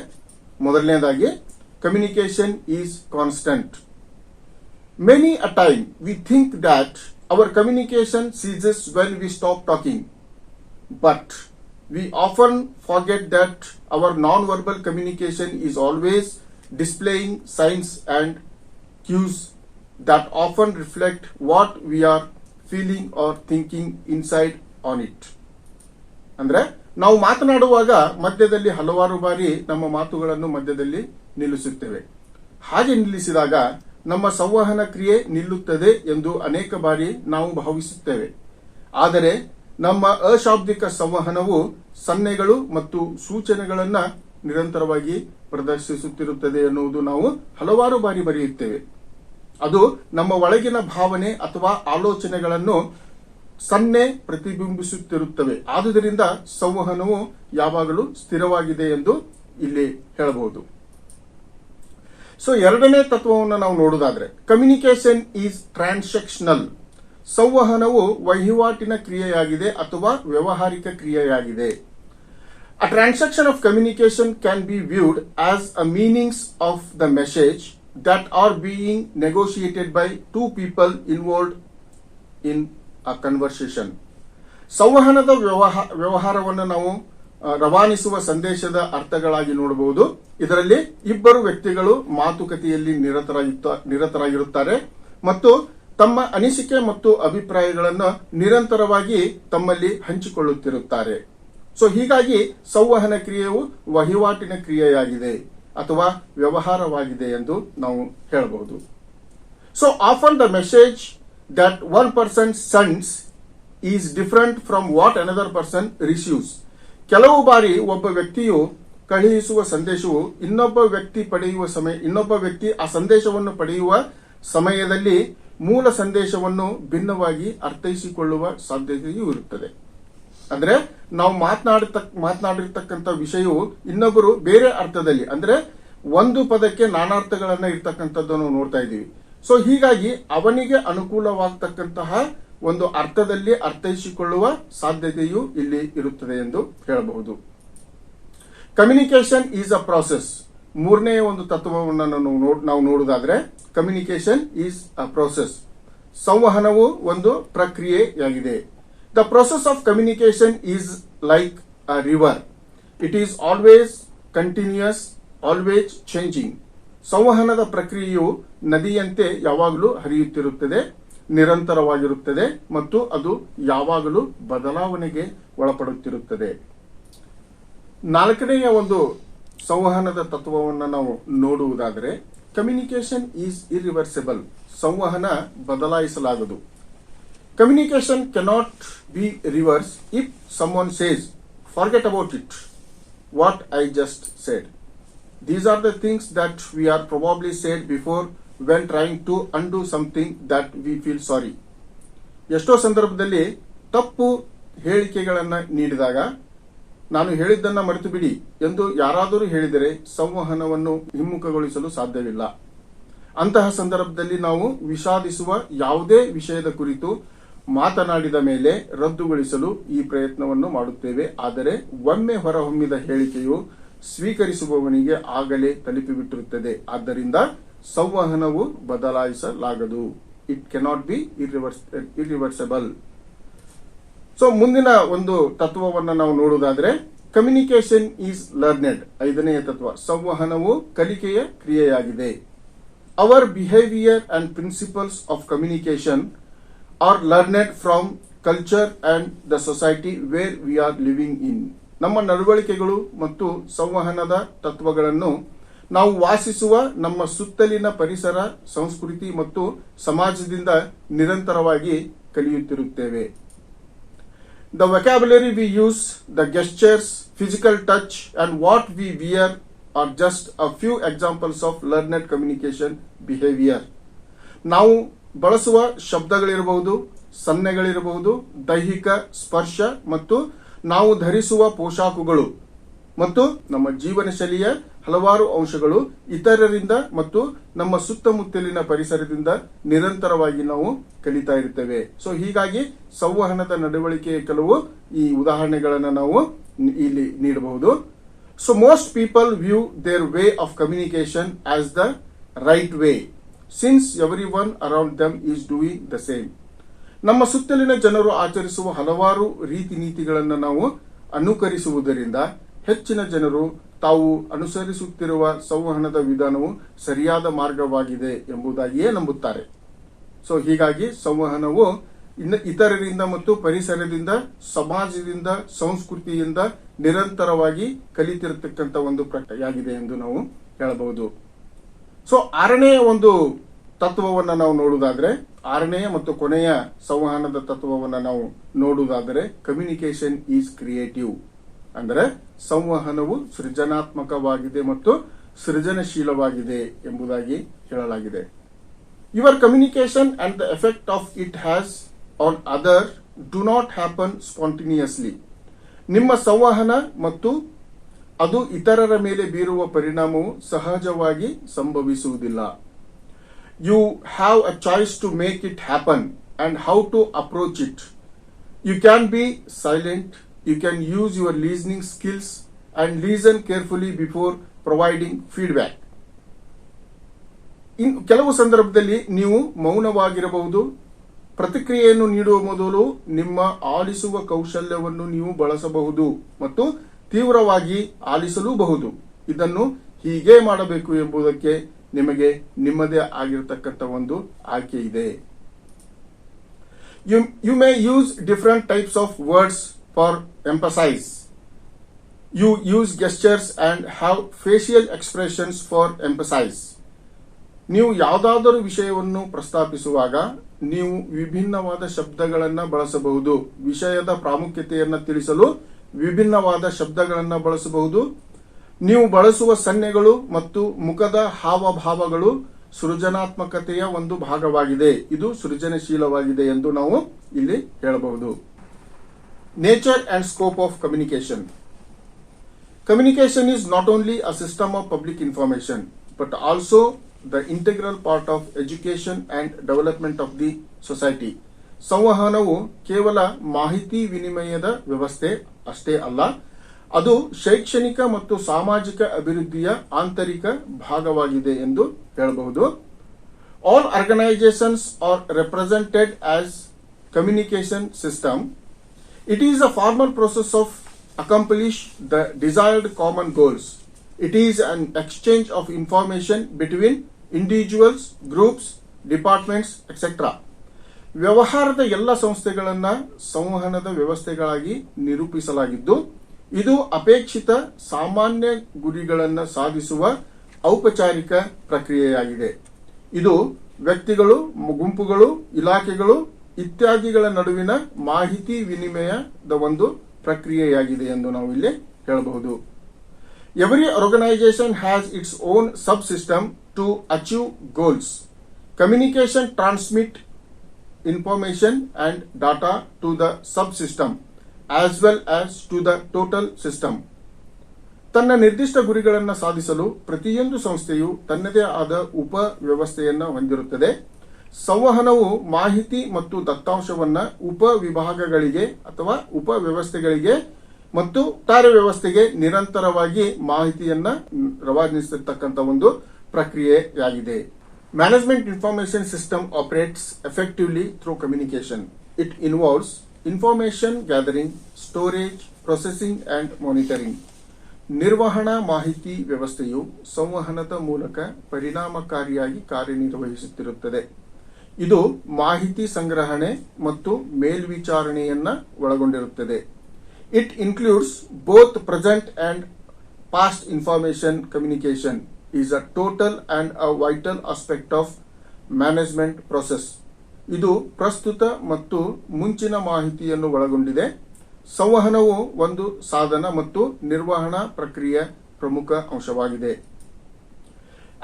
ಮೊದಲನೇದಾಗಿ communication is constant. Many a time we think that our communication ceases when we stop talking, but we often forget that our non-verbal communication is always displaying signs and cues that often reflect what we are feeling or thinking inside on it. ಅಂದ್ರೆ ನಾವು ಮಾತನಾಡುವಾಗ ಮಧ್ಯದಲ್ಲಿ ಹಲವಾರು ಬಾರಿ ನಮ್ಮ ಮಾತುಗಳನ್ನು ಮಧ್ಯದಲ್ಲಿ ನಿಲ್ಲಿಸುತ್ತೇವೆ. ಹಾಗೆ ನಿಲ್ಲಿಸಿದಾಗ ನಮ್ಮ ಸಂವಹನ ಕ್ರಿಯೆ ನಿಲ್ಲುತ್ತದೆ ಎಂದು ಅನೇಕ ಬಾರಿ ನಾವು ಭಾವಿಸುತ್ತೇವೆ. ಆದರೆ ನಮ್ಮ ಅಶಾಬ್ದಿಕ ಸಂವಹನವು ಸನ್ನೆಗಳು ಮತ್ತು ಸೂಚನೆಗಳನ್ನ ನಿರಂತರವಾಗಿ ಪ್ರದರ್ಶಿಸುತ್ತಿರುತ್ತದೆ ಎನ್ನುವುದು ನಾವು ಹಲವಾರು ಬಾರಿ ಬರೆಯುತ್ತೇವೆ. ಅದು ನಮ್ಮ ಒಳಗಿನ ಭಾವನೆ ಅಥವಾ ಆಲೋಚನೆಗಳನ್ನು ಸನ್ನೆ ಪ್ರತಿಬಿಂಬಿಸುತ್ತಿರುತ್ತವೆ. ಆದುದರಿಂದ ಸಂವಹನವು ಯಾವಾಗಲೂ ಸ್ಥಿರವಾಗಿದೆ ಎಂದು ಇಲ್ಲಿ ಹೇಳಬಹುದು. ಸೊ ಎರಡನೇ ತತ್ವವನ್ನು ನಾವು ನೋಡುವುದಾದ್ರೆ ಕಮ್ಯುನಿಕೇಶನ್ ಈಸ್ ಟ್ರಾನ್ಸಾಕ್ಷನಲ್, ಸಂವಹನವು ವಹಿವಾಟಿನ ಕ್ರಿಯೆಯಾಗಿದೆ ಅಥವಾ ವ್ಯಾವಹಾರಿಕ ಕ್ರಿಯೆಯಾಗಿದೆ. A transaction of communication can be viewed as a meanings of the message that are being negotiated by two people involved in a conversation. ಸಂವಹನದ ವ್ಯವಹಾರವನ್ನು ನಾವು ರವಾನಿಸುವ ಸಂದೇಶದ ಅರ್ಥಗಳಾಗಿ ನೋಡಬಹುದು. ಇದರಲ್ಲಿ ಇಬ್ಬರು ವ್ಯಕ್ತಿಗಳು ಮಾತುಕತೆಯಲ್ಲಿ ನಿರತರಾಗಿರುತ್ತಾರೆ ಮತ್ತು ತಮ್ಮ ಅನಿಸಿಕೆ ಮತ್ತು ಅಭಿಪ್ರಾಯಗಳನ್ನು ನಿರಂತರವಾಗಿ ತಮ್ಮಲ್ಲಿ ಹಂಚಿಕೊಳ್ಳುತ್ತಿರುತ್ತಾರೆ. ಸೊ ಹೀಗಾಗಿ ಸಂವಹನ ಕ್ರಿಯೆಯು ವಹಿವಾಟಿನ ಕ್ರಿಯೆಯಾಗಿದೆ ಅಥವಾ ವ್ಯವಹಾರವಾಗಿದೆ ಎಂದು ನಾವು ಹೇಳಬಹುದು. So often the message that one person sends is different from what another person receives. ಕೆಲವು ಬಾರಿ ಒಬ್ಬ ವ್ಯಕ್ತಿಯು ಕಳುಹಿಸುವ ಸಂದೇಶವು ಇನ್ನೊಬ್ಬ ವ್ಯಕ್ತಿ ಆ ಸಂದೇಶವನ್ನು ಪಡೆಯುವ ಸಮಯದಲ್ಲಿ ಮೂಲ ಸಂದೇಶವನ್ನು ಭಿನ್ನವಾಗಿ ಅರ್ಥೈಸಿಕೊಳ್ಳುವ ಸಾಧ್ಯತೆಯೂ ಇರುತ್ತದೆ. ಅಂದ್ರೆ ನಾವು ಮಾತನಾಡಿರ್ತಕ್ಕಂಥ ವಿಷಯವು ಇನ್ನೊಬ್ಬರು ಬೇರೆ ಅರ್ಥದಲ್ಲಿ, ಅಂದ್ರೆ ಒಂದು ಪದಕ್ಕೆ ನಾನಾರ್ಥಗಳನ್ನ ಇರ್ತಕ್ಕಂಥದ್ದನ್ನು ನೋಡ್ತಾ ಇದ್ದೀವಿ. ಸೊ ಹೀಗಾಗಿ ಅವನಿಗೆ ಅನುಕೂಲವಾಗತಕ್ಕಂತಹ ಒಂದು ಅರ್ಥದಲ್ಲಿ ಅರ್ಥೈಸಿಕೊಳ್ಳುವ ಸಾಧ್ಯತೆಯು ಇಲ್ಲಿ ಇರುತ್ತದೆ ಎಂದು ಹೇಳಬಹುದು. Communication is a process. ಮೂರನೇ ಒಂದು ತತ್ವವನ್ನು ನಾವು ನೋಡುವುದಾದ್ರೆ ಕಮ್ಯುನಿಕೇಶನ್ ಈಸ್ ಅ ಪ್ರಾಸೆಸ್. ಸಂವಹನವು ಒಂದು ಪ್ರಕ್ರಿಯೆಯಾಗಿದೆ. The process of communication is like a river. It is always continuous, always changing. ಸಂವಹನದ ಪ್ರಕ್ರಿಯೆಯು ನದಿಯಂತೆ ಯಾವಾಗಲೂ ಹರಿಯುತ್ತಿರುತ್ತದೆ, ನಿರಂತರವಾಗಿರುತ್ತದೆ ಮತ್ತು ಅದು ಯಾವಾಗಲೂ ಬದಲಾವಣೆಗೆ ಒಳಪಡುತ್ತಿರುತ್ತದೆ. ನಾಲ್ಕನೆಯ ಒಂದು ಸಂವಹನದ ತತ್ವವನ್ನು ನಾವು ನೋಡುವುದಾದರೆ ಕಮ್ಯುನಿಕೇಶನ್ ಈಸ್ ಇರ್ರಿವರ್ಸಿಬಲ್. ಸಂವಹನ ಬದಲಾಯಿಸಲಾಗದು. Communication cannot be reversed if someone says, forget about it, what I just said. These are the things that we are probably said before when trying to undo something that we feel sorry. ಎಷ್ಟೋ ಸಂದರ್ಭದಲ್ಲಿ ತಪ್ಪು ಹೇಳಿಕೆಗಳನ್ನು ನೀಡಿದಾಗ ನಾನು ಹೇಳಿದ್ದನ್ನ ಮರೆತು ಬಿಡಿ ಎಂದು ಯಾರಾದರೂ ಹೇಳಿದರೆ ಸಂವಹನವನ್ನು ಹಿಮ್ಮುಖಗೊಳಿಸಲು ಸಾಧ್ಯವಿಲ್ಲ. ಅಂತಹ ಸಂದರ್ಭದಲ್ಲಿ ನಾವು ವಿಷಾದಿಸುವ ಯಾವುದೇ ವಿಷಯದ ಕುರಿತು ಮಾತನಾಡಿದ ಮೇಲೆ ರದ್ದುಗೊಳಿಸಲು ಈ ಪ್ರಯತ್ನವನ್ನು ಮಾಡುತ್ತೇವೆ. ಆದರೆ ಒಮ್ಮೆ ಹೊರಹೊಮ್ಮಿದ ಹೇಳಿಕೆಯು ಸ್ವೀಕರಿಸುವವನಿಗೆ ಆಗಲೇ ತಲುಪಿಬಿಟ್ಟಿರುತ್ತದೆ. ಆದ್ದರಿಂದ ಸಂವಹನವು ಬದಲಾಯಿಸಲಾಗದು. It cannot be irreversible. So ಮುಂದಿನ ಒಂದು ತತ್ವವನ್ನು ನಾವು ನೋಡುವುದಾದ್ರೆ ಕಮ್ಯುನಿಕೇಶನ್ ಈಸ್ ಲರ್ನೆಡ್. ಐದನೆಯ ತತ್ವ, ಸಂವಹನವು ಕಲಿಕೆಯ ಕ್ರಿಯೆಯಾಗಿದೆ. Our behaviour and principles of communication are learned from culture and the society where we are living in. ನಮ್ಮ ನಡವಳಿಕೆಗಳು ಮತ್ತು ಸಂವಹನದ ತತ್ವಗಳನ್ನು ನಾವು ವಾಸಿಸುವ ನಮ್ಮ ಸುತ್ತಲಿನ ಪರಿಸರ, ಸಂಸ್ಕೃತಿ ಮತ್ತು ಸಮಾಜದಿಂದ ನಿರಂತರವಾಗಿ ಕಲಿಯುತ್ತಿರುತ್ತೇವೆ. The vocabulary we use, the gestures, physical touch and what we wear are just a few examples of learned communication behavior. ನಾವು ಬಳಸುವ ಶಬ್ದಗಳಿರಬಹುದು, ಸನ್ನೆಗಳಿರಬಹುದು, ದೈಹಿಕ ಸ್ಪರ್ಶ ಮತ್ತು ನಾವು ಧರಿಸುವ ಪೋಷಾಕುಗಳು ಮತ್ತು ನಮ್ಮ ಜೀವನ ಶೈಲಿಯ ಹಲವಾರು ಅಂಶಗಳು ಇತರರಿಂದ ಮತ್ತು ನಮ್ಮ ಸುತ್ತಮುತ್ತಲಿನ ಪರಿಸರದಿಂದ ನಿರಂತರವಾಗಿ ನಾವು ಕಲಿತಾ ಇರ್ತೇವೆ. ಸೊ ಹೀಗಾಗಿ ಸಂವಹನದ ನಡವಳಿಕೆಯ ಕೆಲವು ಈ ಉದಾಹರಣೆಗಳನ್ನು ನಾವು ಇಲ್ಲಿ ನೀಡಬಹುದು. So most people view their way of communication as the right way since everyone around them is doing the same. ನಮ್ಮ ಸುತ್ತಲಿನ ಜನರು ಆಚರಿಸುವ ಹಲವಾರು ರೀತಿ ನೀತಿಗಳನ್ನು ನಾವು ಅನುಕರಿಸುವುದರಿಂದ ಹೆಚ್ಚಿನ ಜನರು ತಾವು ಅನುಸರಿಸುತ್ತಿರುವ ಸಂವಹನದ ವಿಧಾನವು ಸರಿಯಾದ ಮಾರ್ಗವಾಗಿದೆ ಎಂಬುದಾಗಿಯೇ ನಂಬುತ್ತಾರೆ. ಸೊ ಹೀಗಾಗಿ ಸಂವಹನವು ಇತರರಿಂದ ಮತ್ತು ಪರಿಸರದಿಂದ, ಸಮಾಜದಿಂದ, ಸಂಸ್ಕೃತಿಯಿಂದ ನಿರಂತರವಾಗಿ ಕಲಿತಿರತಕ್ಕಂಥ ಒಂದು ಪ್ರಕ್ರಿಯೆಯಾಗಿದೆ ಎಂದು ನಾವು ಹೇಳಬಹುದು. ಸೊ ಆರನೆಯ ಒಂದು ತತ್ವವನ್ನು ನಾವು ನೋಡುವುದಾದ್ರೆ, ಆರನೆಯ ಮತ್ತು ಕೊನೆಯ ಸಂವಹನದ ತತ್ವವನ್ನು ನಾವು ನೋಡುವುದಾದರೆ ಕಮ್ಯುನಿಕೇಶನ್ ಈಸ್ ಕ್ರಿಯೇಟಿವ್. ಅಂದರೆ ಸಂವಹನವು ಸೃಜನಾತ್ಮಕವಾಗಿದೆ ಮತ್ತು ಸೃಜನಶೀಲವಾಗಿದೆ ಎಂಬುದಾಗಿ ಹೇಳಲಾಗಿದೆ. Your communication and the effect of it has on other do not happen spontaneously. ನಿಮ್ಮ ಸಂವಹನ ಮತ್ತು ಅದು ಇತರರ ಮೇಲೆ ಬೀರುವ ಪರಿಣಾಮವು ಸಹಜವಾಗಿ ಸಂಭವಿಸುವುದಿಲ್ಲ. You have a choice to make it happen and how to approach it. You can be silent, You can use your listening skills and listen carefully before providing feedback. ಕೆಲವು ಸಂದರ್ಭದಲ್ಲಿ ನೀವು ಮೌನವಾಗಿರಬಹುದು. ಪ್ರತಿಕ್ರಿಯೆಯನ್ನು ನೀಡುವ ಮೊದಲು ನಿಮ್ಮ ಆಲಿಸುವ ಕೌಶಲ್ಯವನ್ನು ನೀವು ಬಳಸಬಹುದು ಮತ್ತು ತೀವ್ರವಾಗಿ ಆಲಿಸಲೂಬಹುದು. ಇದನ್ನು ಹೀಗೆ ಮಾಡಬೇಕು ಎಂಬುದಕ್ಕೆ ನಿಮಗೆ ನಿಮ್ಮದೇ ಆಗಿರತಕ್ಕಂಥ ಒಂದು ಆಯ್ಕೆ ಇದೆ. You may use different types of words for emphasis. You use gestures and have facial expressions for emphasis. ನೀವು ಯಾವುದಾದರೂ ವಿಷಯವನ್ನು ಪ್ರಸ್ತಾಪಿಸುವಾಗ ನೀವು ವಿಭಿನ್ನವಾದ ಶಬ್ದಗಳನ್ನು ಬಳಸಬಹುದು. ವಿಷಯದ ಪ್ರಾಮುಖ್ಯತೆಯನ್ನು ತಿಳಿಸಲು ವಿಭಿನ್ನವಾದ ಶಬ್ದಗಳನ್ನು ಬಳಸಬಹುದು. ನೀವು ಬಳಸುವ ಸನ್ನೆಗಳು ಮತ್ತು ಮುಖದ ಹಾವಭಾವಗಳು ಸೃಜನಾತ್ಮಕತೆಯ ಒಂದು ಭಾಗವಾಗಿದೆ. ಇದು ಸೃಜನಶೀಲವಾಗಿದೆ ಎಂದು ನಾವು ಇಲ್ಲಿ ಹೇಳಬಹುದು. Nature and scope of communication. Communication is not only a system of public information, but also the integral part of education and development of the society. ಸಂವಹನವು ಕೇವಲ ಮಾಹಿತಿ ವಿನಿಮಯದ ವ್ಯವಸ್ಥೆ ಅಷ್ಟೇ ಅಲ್ಲ, ಅದು ಶೈಕ್ಷಣಿಕ ಮತ್ತು ಸಾಮಾಜಿಕ ಅಭಿವೃದ್ಧಿಯ ಆಂತರಿಕ ಭಾಗವಾಗಿದೆ ಎಂದು ಹೇಳಬಹುದು. All organizations are represented as communication system. It is a formal process of accomplish the desired common goals. It is an exchange of information between individuals, groups, departments, etc. ವ್ಯವಹಾರದ ಎಲ್ಲ ಸಂಸ್ಥೆಗಳನ್ನ ಸಂವಹನದ ವ್ಯವಸ್ಥೆಗಳಾಗಿ ನಿರೂಪಿಸಲಾಗಿದ್ದು, ಇದು ಅಪೇಕ್ಷಿತ ಸಾಮಾನ್ಯ ಗುರಿಗಳನ್ನು ಸಾಧಿಸುವ ಔಪಚಾರಿಕ ಪ್ರಕ್ರಿಯೆಯಾಗಿದೆ. ಇದು ವ್ಯಕ್ತಿಗಳು, ಗುಂಪುಗಳು, ಇಲಾಖೆಗಳು ಇತ್ಯಾದಿಗಳ ನಡುವಿನ ಮಾಹಿತಿ ವಿನಿಮಯದ ಒಂದು ಪ್ರಕ್ರಿಯೆಯಾಗಿದೆ ಎಂದು ನಾವು ಇಲ್ಲಿ ಹೇಳಬಹುದು. Every organization has its own subsystem to achieve goals. Communication transmit information and data to the subsystem as well as to the total system. ತನ್ನ ನಿರ್ದಿಷ್ಟ ಗುರಿಗಳನ್ನು ಸಾಧಿಸಲು ಪ್ರತಿಯೊಂದು ಸಂಸ್ಥೆಯು ತನ್ನದೇ ಆದ ಉಪ ವ್ಯವಸ್ಥೆಯನ್ನು ಹೊಂದಿರುತ್ತದೆ. ಸಂವಹನವು ಮಾಹಿತಿ ಮತ್ತು ದತ್ತಾಂಶವನ್ನ ಉಪ ವಿಭಾಗಗಳಿಗೆ ಅಥವಾ ಉಪ ವ್ಯವಸ್ಥೆಗಳಿಗೆ ಮತ್ತು ಕಾರ್ಯವ್ಯವಸ್ಥೆಗೆ ನಿರಂತರವಾಗಿ ಮಾಹಿತಿಯನ್ನ ರವಾನಿಸತಕ್ಕಂಥ ಒಂದು ಪ್ರಕ್ರಿಯೆಯಾಗಿದೆ. Management information system operates effectively through communication. It involves information gathering, storage, processing and monitoring. ನಿರ್ವಹಣಾ ಮಾಹಿತಿ ವ್ಯವಸ್ಥೆಯು ಸಂವಹನದ ಮೂಲಕ ಪರಿಣಾಮಕಾರಿಯಾಗಿ ಕಾರ್ಯನಿರ್ವಹಿಸುತ್ತಿರುತ್ತದೆ. ಇದು ಮಾಹಿತಿ ಸಂಗ್ರಹಣೆ ಮತ್ತು ಮೇಲ್ವಿಚಾರಣೆಯನ್ನ ಒಳಗೊಂಡಿರುತ್ತದೆ. It includes both present and past information. Communication is a total and a vital aspect of management process. ಇದು ಪ್ರಸ್ತುತ ಮತ್ತು ಮುಂಚಿನ ಮಾಹಿತಿಯನ್ನು ಒಳಗೊಂಡಿದೆ. ಸಂವಹನವು ಒಂದು ಸಾಧನ ಮತ್ತು ನಿರ್ವಹಣಾ ಪ್ರಕ್ರಿಯೆಯ ಪ್ರಮುಖ ಅಂಶವಾಗಿದೆ.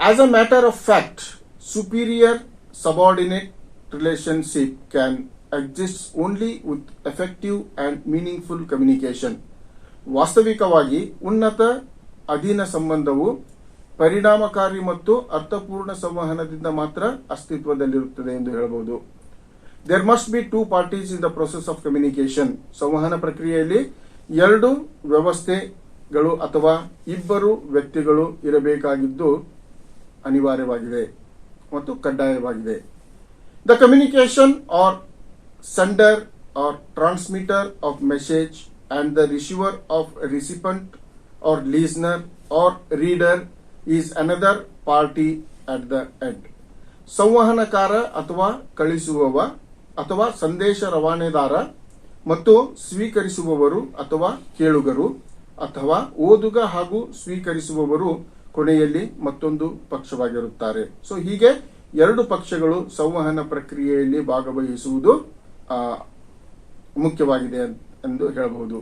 As a matter of fact, superior subordinate relationship can exist only with effective and meaningful communication. ವಾಸ್ತವಿಕವಾಗಿ ಉನ್ನತ ಅಧೀನ ಸಂಬಂಧವು ಪರಿಣಾಮಕಾರಿ ಮತ್ತು ಅರ್ಥಪೂರ್ಣ ಸಂವಹನದಿಂದ ಮಾತ್ರ ಅಸ್ತಿತ್ವದಲ್ಲಿರುತ್ತದೆ ಎಂದು ಹೇಳಬಹುದು. There must be two parties in the process of communication. ಸಂವಹನ ಪ್ರಕ್ರಿಯೆಯಲ್ಲಿ ಎರಡು ವ್ಯವಸ್ಥೆಗಳು ಅಥವಾ ಇಬ್ಬರು ವ್ಯಕ್ತಿಗಳು ಇರಬೇಕಾಗಿದ್ದು ಅನಿವಾರ್ಯವಾಗಿದೆ ಮತ್ತು ಕಡ್ಡಾಯವಾಗಿದೆ. The communication or sender or transmitter of message and the receiver of recipient or listener or reader is another party at the end. ಸಂವಹನಕಾರ ಅಥವಾ ಕಳಿಸುವವ ಅಥವಾ ಸಂದೇಶ ರವಾನೆದಾರ ಮತ್ತು ಸ್ವೀಕರಿಸುವವರು ಅಥವಾ ಕೇಳುಗರು ಅಥವಾ ಓದುಗ ಹಾಗೂ ಸ್ವೀಕರಿಸುವವರು ಕೊನೆಯಲ್ಲಿ ಮತ್ತೊಂದು ಪಕ್ಷವಾಗಿರುತ್ತಾರೆ. ಸೊ ಹೀಗೆ ಎರಡು ಪಕ್ಷಗಳು ಸಂವಹನ ಪ್ರಕ್ರಿಯೆಯಲ್ಲಿ ಭಾಗವಹಿಸುವುದು ಮುಖ್ಯವಾಗಿದೆ ಎಂದು ಹೇಳಬಹುದು.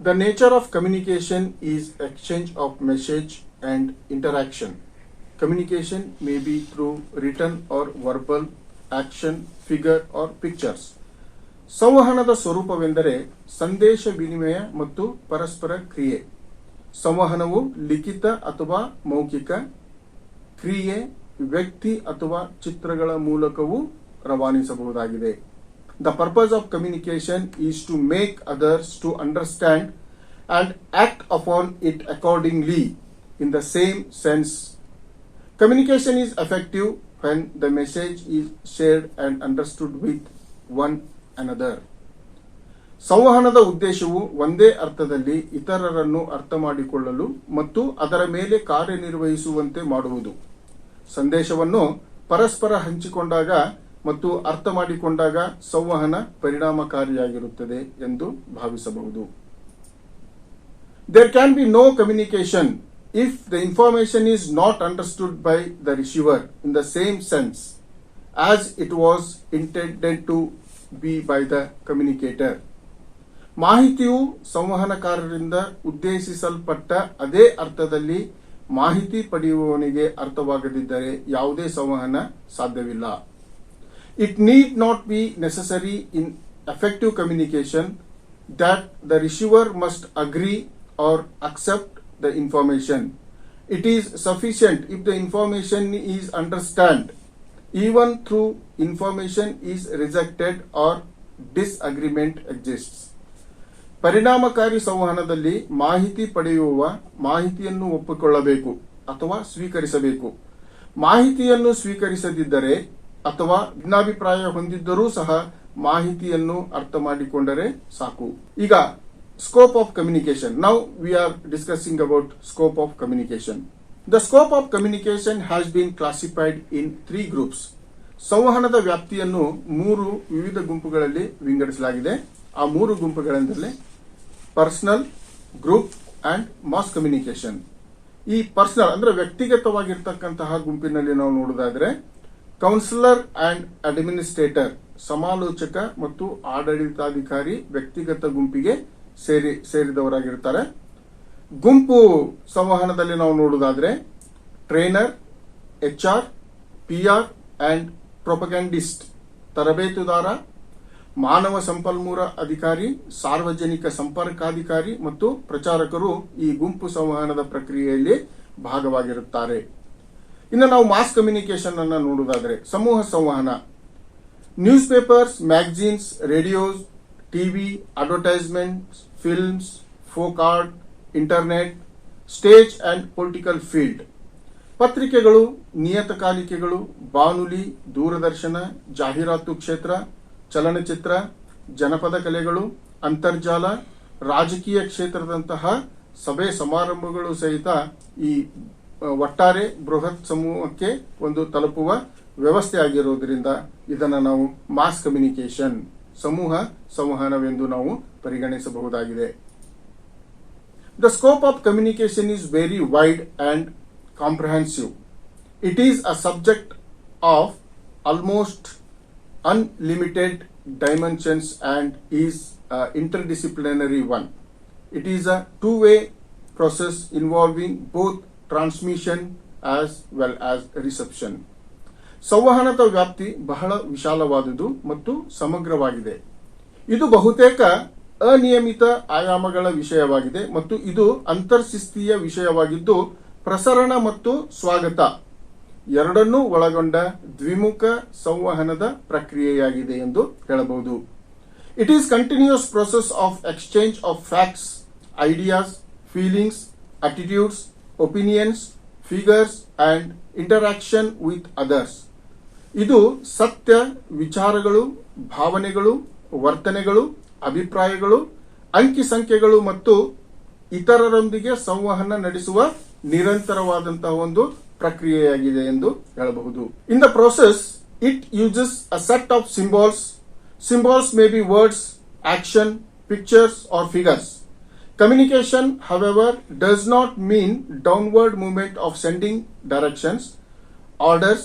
The nature of communication is exchange of message and interaction. Communication may be through written or verbal, action, figure or pictures. ಸಂವಹನದ ಸ್ವರೂಪವೆಂದರೆ ಸಂದೇಶ ವಿನಿಮಯ ಮತ್ತು ಪರಸ್ಪರ ಕ್ರಿಯೆ. ಸಂವಹನವು ಲಿಖಿತ ಅಥವಾ ಮೌಖಿಕ ಕ್ರಿಯೆ, ವ್ಯಕ್ತಿ ಅಥವಾ ಚಿತ್ರಗಳ ಮೂಲಕವೂ ರವಾನಿಸಬಹುದಾಗಿದೆ. The purpose of communication is to make others to understand and act upon it accordingly in the same sense. Communication is effective when the message is shared and understood with one another. ಸಂವಹನದ ಉದ್ದೇಶವು ಒಂದೇ ಅರ್ಥದಲ್ಲಿ ಇತರರನ್ನು ಅರ್ಥ ಮಾಡಿಕೊಳ್ಳಲು ಮತ್ತು ಅದರ ಮೇಲೆ ಕಾರ್ಯನಿರ್ವಹಿಸುವಂತೆ ಮಾಡುವುದು. ಸಂದೇಶವನ್ನು ಪರಸ್ಪರ ಹಂಚಿಕೊಂಡಾಗ ಮತ್ತು ಅರ್ಥ ಮಾಡಿಕೊಂಡಾಗ ಸಂವಹನ ಪರಿಣಾಮಕಾರಿಯಾಗಿರುತ್ತದೆ ಎಂದು ಭಾವಿಸಬಹುದು. There can be no communication if the information is not understood by the receiver in the same sense as it was intended to be by the communicator. ಮಾಹಿತಿಯು ಸಂವಹನಕಾರರಿಂದ ಉದ್ದೇಶಿಸಲ್ಪಟ್ಟ ಅದೇ ಅರ್ಥದಲ್ಲಿ ಮಾಹಿತಿ ಪಡೆಯುವವನಿಗೆ ಅರ್ಥವಾಗದಿದ್ದರೆ ಯಾವುದೇ ಸಂವಹನ ಸಾಧ್ಯವಿಲ್ಲ. It need not be necessary in effective communication that the receiver must agree or accept the information. It is sufficient if the information is understood, even through information is rejected or disagreement exists. ಪರಿಣಾಮಕಾರಿ ಸಂವಹನದಲ್ಲಿ ಮಾಹಿತಿ ಪಡೆಯುವ ಮಾಹಿತಿಯನ್ನು ಒಪ್ಪಿಕೊಳ್ಳಬೇಕು ಅಥವಾ ಸ್ವೀಕರಿಸಬೇಕು. ಮಾಹಿತಿಯನ್ನು ಸ್ವೀಕರಿಸದಿದ್ದರೆ ಅಥವಾ ಭಿನ್ನಾಭಿಪ್ರಾಯ ಹೊಂದಿದ್ದರೂ ಸಹ ಮಾಹಿತಿಯನ್ನು ಅರ್ಥ ಮಾಡಿಕೊಂಡರೆ ಸಾಕು. ಈಗ scope of communication. Now we are discussing about scope of communication. The scope of communication has been classified in 3 groups. ಸಂವಹನದ ವ್ಯಾಪ್ತಿಯನ್ನು 3 ವಿವಿಧ ಗುಂಪುಗಳಲ್ಲಿ ವಿಂಗಡಿಸಲಾಗಿದೆ. ಆ 3 ಗುಂಪುಗಳೆಂದರೆ personal, group and mass communication. ಈ ಪರ್ಸನಲ್ ಅಂದ್ರೆ ವ್ಯಕ್ತಿಗತವಾಗಿರ್ತಕ್ಕಂತಹ ಗುಂಪಿನಲ್ಲಿ ನಾವು ನೋಡುವುದಾದ್ರೆ ಕೌನ್ಸಿಲರ್ ಅಂಡ್ ಅಡ್ಮಿನಿಸ್ಟ್ರೇಟರ್, ಸಮಾಲೋಚಕ ಮತ್ತು ಆಡಳಿತಾಧಿಕಾರಿ ವ್ಯಕ್ತಿಗತ ಗುಂಪಿಗೆ ಸೇರಿದವರಾಗಿರ್ತಾರೆ. ಗುಂಪು ಸಂವಹನದಲ್ಲಿ ನಾವು ನೋಡುವುದಾದ್ರೆ trainer, HR, PR and propagandist, ತರಬೇತುದಾರ, ಮಾನವ ಸಂಪನ್ಮೂಲ ಅಧಿಕಾರಿ, ಸಾರ್ವಜನಿಕ ಸಂಪರ್ಕಾಧಿಕಾರಿ ಮತ್ತು ಪ್ರಚಾರಕರು ಈ ಗುಂಪು ಸಂವಹನದ ಪ್ರಕ್ರಿಯೆಯಲ್ಲಿ ಭಾಗವಾಗಿರುತ್ತಾರೆ. ಇನ್ನು ನಾವು ಮಾಸ್ ಕಮ್ಯುನಿಕೇಶನ್ ಅನ್ನು ನೋಡುವುದಾದರೆ ಸಮೂಹ ಸಂವಹನ, news papers, magazines, radios, TV, advertisements, films, folk art, internet, stage and political field, ಪತ್ರಿಕೆಗಳು, ನಿಯತಕಾಲಿಕೆಗಳು, ಬಾನುಲಿ, ದೂರದರ್ಶನ, ಜಾಹೀರಾತು ಕ್ಷೇತ್ರ, ಚಲನಚಿತ್ರ, ಜನಪದ ಕಲೆಗಳು, ಅಂತರ್ಜಾಲ, ರಾಜಕೀಯ ಕ್ಷೇತ್ರದಂತಹ ಸಭೆ ಸಮಾರಂಭಗಳು ಸಹಿತ ಈ ಒಟ್ಟಾರೆ ಬೃಹತ್ ಸಮೂಹಕ್ಕೆ ಒಂದು ತಲುಪುವ ವ್ಯವಸ್ಥೆ ಆಗಿರುವುದರಿಂದ ಇದನ್ನು ನಾವು ಮಾಸ್ ಕಮ್ಯುನಿಕೇಶನ್, ಸಮೂಹ ಸಂವಹನವೆಂದು ನಾವು ಪರಿಗಣಿಸಬಹುದಾಗಿದೆ. The scope of communication is very wide and comprehensive. It is a subject of almost unlimited dimensions and is an interdisciplinary one. It is a two-way process involving both transmission as well as reception. ಸಂವಹನದ ವ್ಯಾಪ್ತಿ ಬಹಳ ವಿಶಾಲವಾದುದು ಮತ್ತು ಸಮಗ್ರವಾಗಿದೆ. ಇದು ಬಹುತೇಕ ಅನಿಯಮಿತ ಆಯಾಮಗಳ ವಿಷಯವಾಗಿದೆ ಮತ್ತು ಇದು ಅಂತರ್ಶಿಸ್ತೀಯ ವಿಷಯವಾಗಿದ್ದು ಪ್ರಸರಣ ಮತ್ತು ಸ್ವಾಗತ ಎರಡನ್ನೂ ಒಳಗೊಂಡ ದ್ವಿಮುಖ ಸಂವಹನದ ಪ್ರಕ್ರಿಯೆಯಾಗಿದೆ ಎಂದು ಹೇಳಬಹುದು. It is continuous process of exchange of facts, ideas, feelings, attitudes, opinions, figures and interaction with others. ಇದು ಸತ್ಯ, ವಿಚಾರಗಳು, ಭಾವನೆಗಳು, ವರ್ತನೆಗಳು, ಅಭಿಪ್ರಾಯಗಳು, ಅಂಕಿ ಸಂಖ್ಯೆಗಳು ಮತ್ತು ಇತರರೊಂದಿಗೆ ಸಂವಹನ ನಡೆಸುವ ನಿರಂತರವಾದಂತಹ ಒಂದು ಪ್ರಕ್ರಿಯೆಯಾಗಿದೆ ಎಂದು ಹೇಳಬಹುದು. In the process it uses a set of symbols. Symbols may be words, action, pictures or figures. Communication, however, does not mean downward movement of sending directions, orders,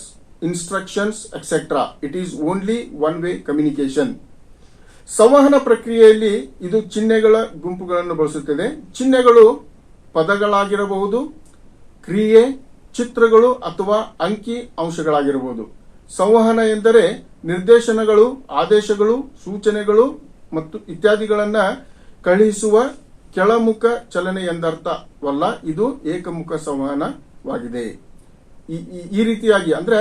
instructions, etc. It is only one-way communication. ಸಂವಹನ ಪ್ರಕ್ರಿಯೆಯಲ್ಲಿ ಇದು ಚಿಹ್ನೆಗಳ ಗುಂಪುಗಳನ್ನು ಬಳಸುತ್ತದೆ. ಚಿಹ್ನೆಗಳು ಪದಗಳಾಗಿರಬಹುದು, ಕ್ರಿಯೆ, ಚಿತ್ರಗಳು ಅಥವಾ ಅಂಕಿ ಅಂಶಗಳಾಗಿರಬಹುದು. ಸಂವಹನ ಎಂದರೆ ನಿರ್ದೇಶನಗಳು, ಆದೇಶಗಳು, ಸೂಚನೆಗಳು ಮತ್ತು ಇತ್ಯಾದಿಗಳನ್ನು ಕಳುಹಿಸುವ ಕೆಳಮುಖ ಚಲನೆ ಎಂದರ್ಥವಲ್ಲ. ಇದು ಏಕಮುಖ ಸಂವಹನವಾಗಿದೆ. ಈ ರೀತಿಯಾಗಿ ಅಂದ್ರೆ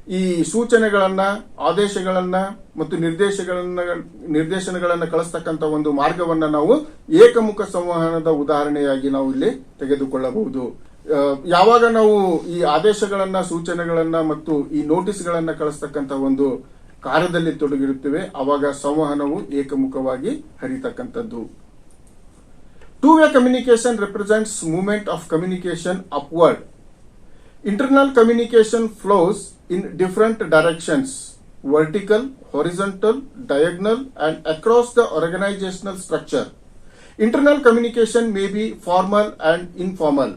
ಈ ಸೂಚನೆಗಳನ್ನ, ಆದೇಶಗಳನ್ನ ಮತ್ತು ನಿರ್ದೇಶನಗಳನ್ನ ಕಳಿಸ್ತಕ್ಕಂಥ ಒಂದು ಮಾರ್ಗವನ್ನ ನಾವು ಏಕಮುಖ ಸಂವಹನದ ಉದಾಹರಣೆಯಾಗಿ ನಾವು ಇಲ್ಲಿ ತೆಗೆದುಕೊಳ್ಳಬಹುದು. ಯಾವಾಗ ನಾವು ಈ ಆದೇಶಗಳನ್ನ, ಸೂಚನೆಗಳನ್ನ ಮತ್ತು ಈ ನೋಟಿಸ್ಗಳನ್ನ ಕಳಿಸ್ತಕ್ಕಂಥ ಒಂದು ಕಾರ್ಯದಲ್ಲಿ ತೊಡಗಿರುತ್ತೇವೆ, ಆವಾಗ ಸಂವಹನವು ಏಕಮುಖವಾಗಿ ಹರಿತಕ್ಕಂಥದ್ದು. Two-way communication represents movement of communication upward. Internal communication flows in different directions: vertical, horizontal, diagonal, and across the organizational structure. Internal communication may be formal and informal.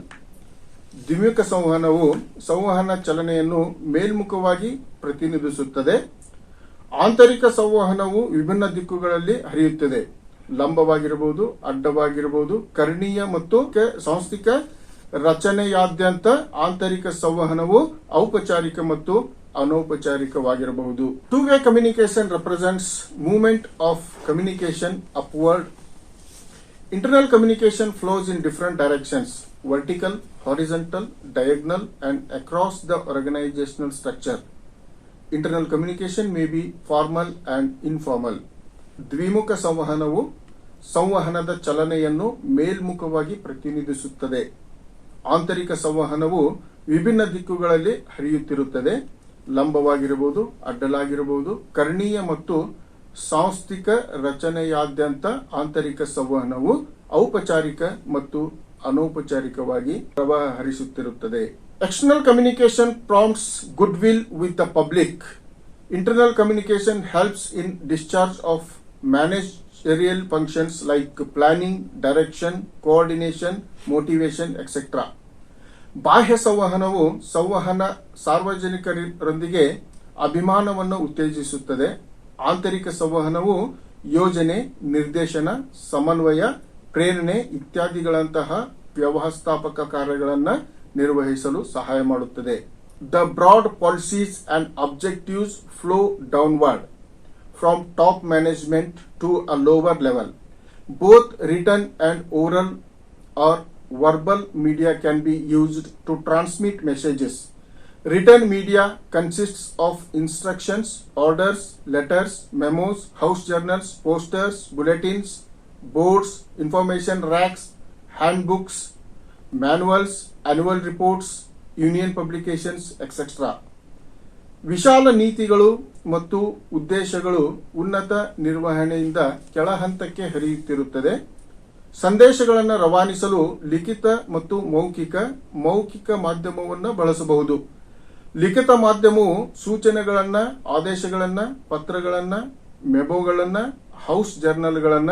ದ್ವಿಮುಖ ಸಂವಹನವು ಸಂವಹನ ಚಲನೆಯನ್ನು ಮೇಲ್ಮುಖವಾಗಿ ಪ್ರತಿನಿಧಿಸುತ್ತದೆ. ಆಂತರಿಕ ಸಂವಹನವು ವಿಭಿನ್ನ ದಿಕ್ಕುಗಳಲ್ಲಿ ಹರಿಯುತ್ತದೆ. ಲಂಬವಾಗಿರಬಹುದು, ಅಡ್ಡವಾಗಿರಬಹುದು. ಕರ್ಣೀಯ ಮತ್ತು ಸಾಂಸ್ಥಿಕ ರಚನೆಯಾದ್ಯಂತ ಆಂತರಿಕ ಸಂವಹನವು ಔಪಚಾರಿಕ ಮತ್ತು ಅನೌಪಚಾರಿಕವಾಗಿರಬಹುದು. Two-way communication represents movement of communication upward. Internal communication flows in different directions: vertical, horizontal, diagonal, and across the organizational structure. Internal communication may be formal and informal. ದ್ವಿಮುಖ ಸಂವಹನವು ಸಂವಹನದ ಚಲನೆಯನ್ನು ಮೇಲ್ಮುಖವಾಗಿ ಪ್ರತಿನಿಧಿಸುತ್ತದೆ. ಆಂತರಿಕ ಸಂವಹನವು ವಿಭಿನ್ನ ದಿಕ್ಕುಗಳಲ್ಲಿ ಹರಿಯುತ್ತಿರುತ್ತದೆ. ಲಂಬವಾಗಿರಬಹುದು, ಅಡ್ಡಲಾಗಿರಬಹುದು. ಕರ್ಣೀಯ ಮತ್ತು ಸಾಂಸ್ಥಿಕ ರಚನೆಯಾದ್ಯಂತ ಆಂತರಿಕ ಸಂವಹನವು ಔಪಚಾರಿಕ ಮತ್ತು ಅನೌಪಚಾರಿಕವಾಗಿ ಪ್ರವಹರಿಸುತ್ತಿರುತ್ತದೆ. External communication prompts goodwill with the public. Internal communication helps in discharge of managerial functions like planning, direction, coordination, motivation, etc. ಬಾಹ್ಯ ಸಂವಹನವು ಸಾರ್ವಜನಿಕರೊಂದಿಗೆ ಅಭಿಮಾನವನ್ನು ಉತ್ತೇಜಿಸುತ್ತದೆ. ಆಂತರಿಕ ಸಂವಹನವು ಯೋಜನೆ, ನಿರ್ದೇಶನ, ಸಮನ್ವಯ, ಪ್ರೇರಣೆ ಇತ್ಯಾದಿಗಳಂತಹ ವ್ಯವಸ್ಥಾಪಕ ಕಾರ್ಯಗಳನ್ನು ನಿರ್ವಹಿಸಲು ಸಹಾಯ ಮಾಡುತ್ತದೆ. The broad policies and objectives flow downward from top management to a lower level. Both written and oral or verbal media can be used to transmit messages. Written media consists of instructions, orders, letters, memos, house journals, posters, bulletins, boards, information racks, handbooks, manuals, annual reports, union publications etcetera. ವಿಶಾಲ ನೀತಿಗಳು ಮತ್ತು ಉದ್ದೇಶಗಳು ಉನ್ನತ ನಿರ್ವಹಣೆಯಿಂದ ಕೆಳ ಹಂತಕ್ಕೆ ಹರಿಯುತ್ತಿರುತ್ತದೆ. ಸಂದೇಶಗಳನ್ನು ರವಾನಿಸಲು ಲಿಖಿತ ಮತ್ತು ಮೌಖಿಕ ಮಾಧ್ಯಮವನ್ನು ಬಳಸಬಹುದು. ಲಿಖಿತ ಮಾಧ್ಯಮವು ಸೂಚನೆಗಳನ್ನ, ಆದೇಶಗಳನ್ನ, ಪತ್ರಗಳನ್ನ, ಮೆಮೊಗಳನ್ನ, ಹೌಸ್ ಜರ್ನಲ್ಗಳನ್ನ,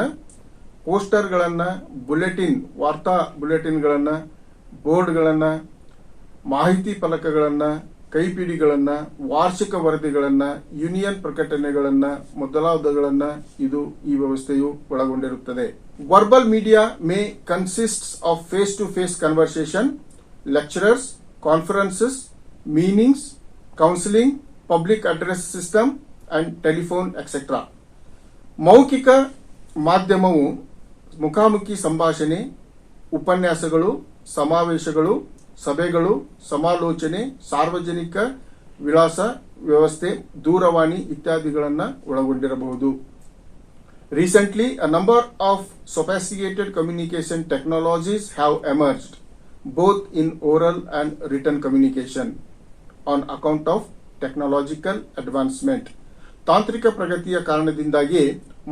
ಪೋಸ್ಟರ್ಗಳನ್ನ, ಬುಲೆಟಿನ್, ವಾರ್ತಾ ಬುಲೆಟಿನ್ಗಳನ್ನ, ಬೋರ್ಡ್ಗಳನ್ನ, ಮಾಹಿತಿ ಫಲಕಗಳನ್ನ, ಕೈಪಿಡಿಗಳನ್ನ, ವಾರ್ಷಿಕ ವರದಿಗಳನ್ನ, ಯೂನಿಯನ್ ಪ್ರಕಟಣೆಗಳನ್ನ ಮೊದಲಾದಗಳನ್ನ ಇದು ಈ ವ್ಯವಸ್ಥೆಯು ಒಳಗೊಂಡಿರುತ್ತದೆ. Verbal media may consists of face to face conversation, lecturers, conferences, meanings, counselling, public address system and telephone etcetera. ಮೌಖಿಕ ಮಾಧ್ಯಮವು ಮುಖಾಮುಖಿ ಸಂಭಾಷಣೆ, ಉಪನ್ಯಾಸಗಳು, ಸಮಾವೇಶಗಳು, ಸಭೆಗಳು, ಸಮಾಲೋಚನೆ, ಸಾರ್ವಜನಿಕ ವಿಳಾಸ ವ್ಯವಸ್ಥೆ, ದೂರವಾಣಿ ಇತ್ಯಾದಿಗಳನ್ನು ಒಳಗೊಂಡಿರಬಹುದು. Recently, a number of sophisticated communication technologies have emerged, both in oral and written communication, on account of technological advancement. ತಾಂತ್ರಿಕ ಪ್ರಗತಿಯ ಕಾರಣದಿಂದಾಗಿ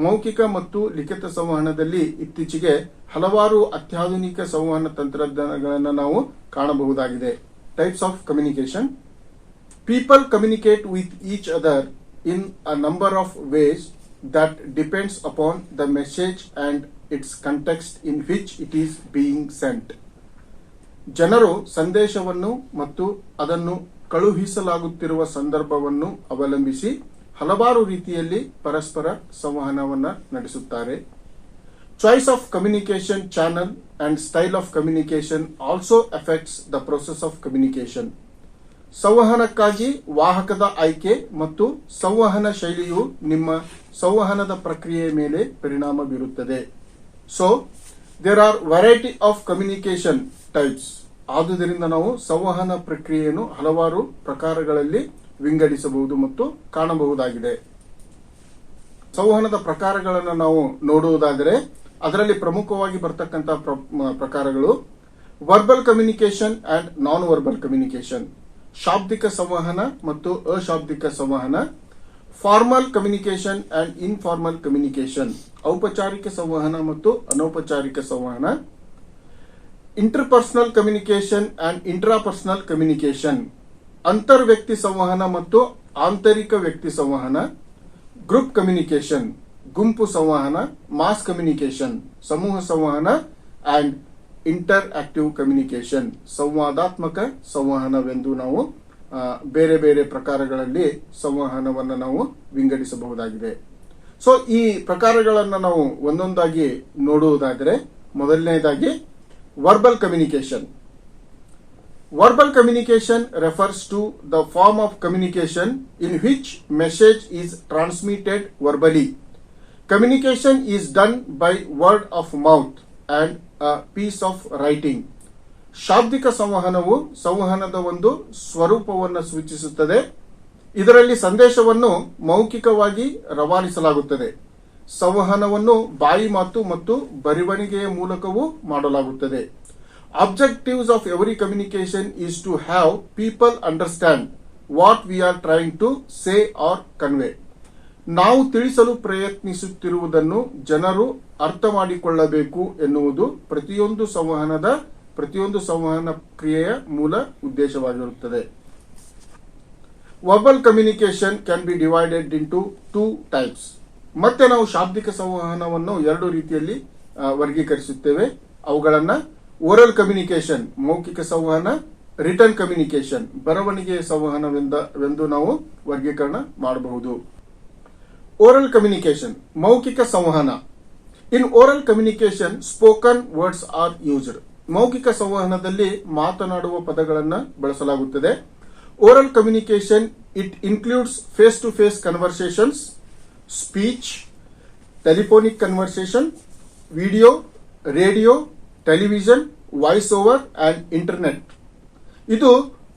ಮೌಖಿಕ ಮತ್ತು ಲಿಖಿತ ಸಂವಹನದಲ್ಲಿ ಇತ್ತೀಚೆಗೆ ಹಲವಾರು ಅತ್ಯಾಧುನಿಕ ಸಂವಹನ ತಂತ್ರಜ್ಞಾನಗಳನ್ನು ನಾವು ಕಾಣಬಹುದಾಗಿದೆ. Types of communication. People communicate with each other in a number of ways that depends upon the message and its context in which it is being sent. ಜನರು ಸಂದೇಶವನ್ನು ಮತ್ತು ಅದನ್ನು ಕಳುಹಿಸಲಾಗುತ್ತಿರುವ ಸಂದರ್ಭವನ್ನು ಅವಲಂಬಿಸಿ ಹಲವಾರು ರೀತಿಯಲ್ಲಿ ಪರಸ್ಪರ ಸಂವಹನವನ್ನು ನಡೆಸುತ್ತಾರೆ. Choice of communication channel and style of communication also affects the process of communication. ಸಂವಹನಕ್ಕಾಗಿ ವಾಹಕದ ಆಯ್ಕೆ ಮತ್ತು ಸಂವಹನ ಶೈಲಿಯು ನಿಮ್ಮ ಸಂವಹನದ ಪ್ರಕ್ರಿಯೆಯ ಮೇಲೆ ಪರಿಣಾಮ ಬೀರುತ್ತದೆ. So, there are variety of communication types. ಆದುದರಿಂದ ನಾವು ಸಂವಹನ ಪ್ರಕ್ರಿಯೆಯನ್ನು ಹಲವಾರು ಪ್ರಕಾರಗಳಲ್ಲಿ ವಿಂಗಡಿಸಬಹುದು ಮತ್ತು ಕಾಣಬಹುದಾಗಿದೆ. ಸಂವಹನದ ಪ್ರಕಾರಗಳನ್ನು ನಾವು ನೋಡುವುದಾದರೆ ಅದರಲ್ಲಿ ಪ್ರಮುಖವಾಗಿ ಬರ್ತಕ್ಕಂಥ ಪ್ರಕಾರಗಳು verbal communication and non verbal communication, ಶಾಬ್ದಿಕ ಸಂವಹನ ಮತ್ತು ಅಶಾಬ್ದಿಕ ಸಂವಹನ, formal communication and informal communication, ಔಪಚಾರಿಕ ಸಂವಹನ ಮತ್ತು ಅನೌಪಚಾರಿಕ ಸಂವಹನ, interpersonal communication and intrapersonal communication, ಅಂತರ್ ವ್ಯಕ್ತಿ ಸಂವಹನ ಮತ್ತು ಆಂತರಿಕ ವ್ಯಕ್ತಿ ಸಂವಹನ, ಗ್ರೂಪ್ ಕಮ್ಯುನಿಕೇಶನ್, ಗುಂಪು ಸಂವಹನ, ಮಾಸ್ ಕಮ್ಯುನಿಕೇಶನ್, ಸಮೂಹ ಸಂವಹನ ಅಂಡ್ ಇಂಟರ್ ಆಕ್ಟಿವ್ ಕಮ್ಯುನಿಕೇಶನ್, ಸಂವಾದಾತ್ಮಕ ಸಂವಹನವೆಂದು ನಾವು ಬೇರೆ ಬೇರೆ ಪ್ರಕಾರಗಳಲ್ಲಿ ಸಂವಹನವನ್ನು ನಾವು ವಿಂಗಡಿಸಬಹುದಾಗಿದೆ. ಸೊ ಈ ಪ್ರಕಾರಗಳನ್ನು ನಾವು ಒಂದೊಂದಾಗಿ ನೋಡುವುದಾದರೆ ಮೊದಲನೇದಾಗಿ verbal communication. Verbal communication refers to the form of communication in which message is transmitted verbally. Communication is done by word of mouth and a piece of writing. ಶಾಬ್ದಿಕ ಸಂವಹನವು ಸಂವಹನದ ಒಂದು ಸ್ವರೂಪವನ್ನು ಸೂಚಿಸುತ್ತದೆ. ಇದರಲ್ಲಿ ಸಂದೇಶವನ್ನು ಮೌಖಿಕವಾಗಿ ರವಾನಿಸಲಾಗುತ್ತದೆ. ಸಂವಹನವನ್ನು ಬಾಯಿ ಮಾತು ಮತ್ತು ಬರವಣಿಗೆಯ ಮೂಲಕವೂ ಮಾಡಲಾಗುತ್ತದೆ. Objectives of every communication is to have people understand what we are trying to say or convey. ನಾವು ತಿಳಿಸಲು ಪ್ರಯತ್ನಿಸುತ್ತಿರುವುದನ್ನು ಜನರು ಅರ್ಥ ಮಾಡಿಕೊಳ್ಳಬೇಕು ಎನ್ನುವುದು ಪ್ರತಿಯೊಂದು ಸಂವಹನ ಕ್ರಿಯೆಯ ಮೂಲ ಉದ್ದೇಶವಾಗಿರುತ್ತದೆ. Verbal communication can be divided into two types. ಮತ್ತೆ ನಾವು ಶಾಬ್ದಿಕ ಸಂವಹನವನ್ನು ಎರಡು ರೀತಿಯಲ್ಲಿ ವರ್ಗೀಕರಿಸುತ್ತೇವೆ. ಅವುಗಳನ್ನು ಓರಲ್ ಕಮ್ಯುನಿಕೇಶನ್ ಮೌಖಿಕ ಸಂವಹನ, ರಿಟರ್ನ್ ಕಮ್ಯುನಿಕೇಶನ್ ಬರವಣಿಗೆಯ ಸಂವಹನವೆಂದು ನಾವು ವರ್ಗೀಕರಣ ಮಾಡಬಹುದು. ಓರಲ್ ಕಮ್ಯುನಿಕೇಶನ್ ಮೌಖಿಕ ಸಂವಹನ. In oral communication spoken words are used. ಮೌಖಿಕ ಸಂವಹನದಲ್ಲಿ ಮಾತನಾಡುವ ಪದಗಳನ್ನು ಬಳಸಲಾಗುತ್ತದೆ. Oral communication it includes face to face conversations, speech, telephonic conversation, video, radio, television, voice over and internet. ಇದು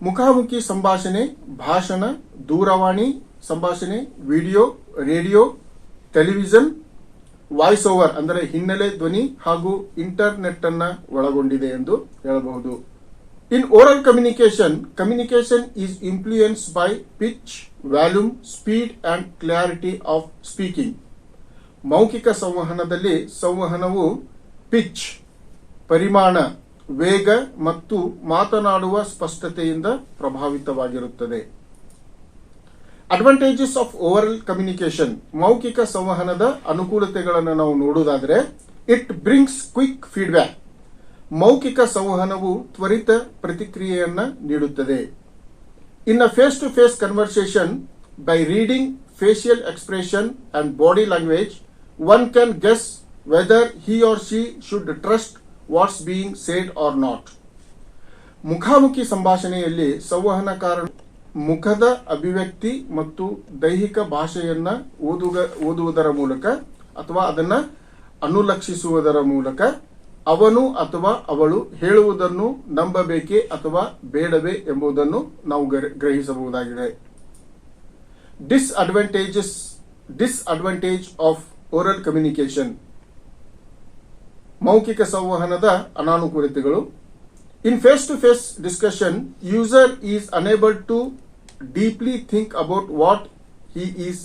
ಮುಖಾಮುಖಿ ಸಂಭಾಷಣೆ, ಭಾಷಣ, ದೂರವಾಣಿ ಸಂಭಾಷಣೆ, video, radio, television, voice over ಅಂದರೆ ಹಿನ್ನೆಲೆ ಧ್ವನಿ ಹಾಗೂ ಇಂಟರ್ನೆಟ್ ಅನ್ನ ಒಳಗೊಂಡಿದೆ ಎಂದು ಹೇಳಬಹುದು. In oral communication is influenced by pitch, volume, speed and clarity of speaking. ಮೌಖಿಕ ಸಂವಹನದಲ್ಲಿ ಸಂವಹನವು ಪಿಚ್ ಪರಿಮಾಣ, ವೇಗ ಮತ್ತು ಮಾತನಾಡುವ ಸ್ಪಷ್ಟತೆಯಿಂದ ಪ್ರಭಾವಿತವಾಗಿರುತ್ತದೆ. Advantages of oral communication. ಮೌಖಿಕ ಸಂವಹನದ ಅನುಕೂಲತೆಗಳನ್ನು ನಾವು ನೋಡುವುದಾದರೆ ಇಟ್ ಬ್ರಿಂಗ್ಸ್ ಕ್ವಿಕ್ ಫೀಡ್ಬ್ಯಾಕ್. ಮೌಖಿಕ ಸಂವಹನವು ತ್ವರಿತ ಪ್ರತಿಕ್ರಿಯೆಯನ್ನು ನೀಡುತ್ತದೆ. In a face to face conversation, by reading facial expression and body language, one can guess whether he or she should trust what's being said or not. ಮುಖಾಮುಖಿ ಸಂಭಾಷಣೆಯಲ್ಲಿ ಸಂವಹನಕಾರನು ಮುಖದ ಅಭಿವ್ಯಕ್ತಿ ಮತ್ತು ದೈಹಿಕ ಭಾಷೆಯನ್ನ ಓದುವುದರ ಮೂಲಕ ಅಥವಾ ಅದನ್ನ ಅನುಲಕ್ಷಿಸುವುದರ ಮೂಲಕ ಅವನು ಅಥವಾ ಅವಳು ಹೇಳುವುದನ್ನು ನಂಬಬೇಕೇ ಅಥವಾ ಬೇಡವೇ ಎಂಬುದನ್ನು ನಾವು ಗ್ರಹಿಸಬಹುದಾಗಿದೆ. Disadvantage of oral communication. ಮೌಖಿಕ ಸಂವಹನದ ಅನಾನುಕೂಲತೆಗಳು. In face to face discussion, user is unable to deeply think about what he is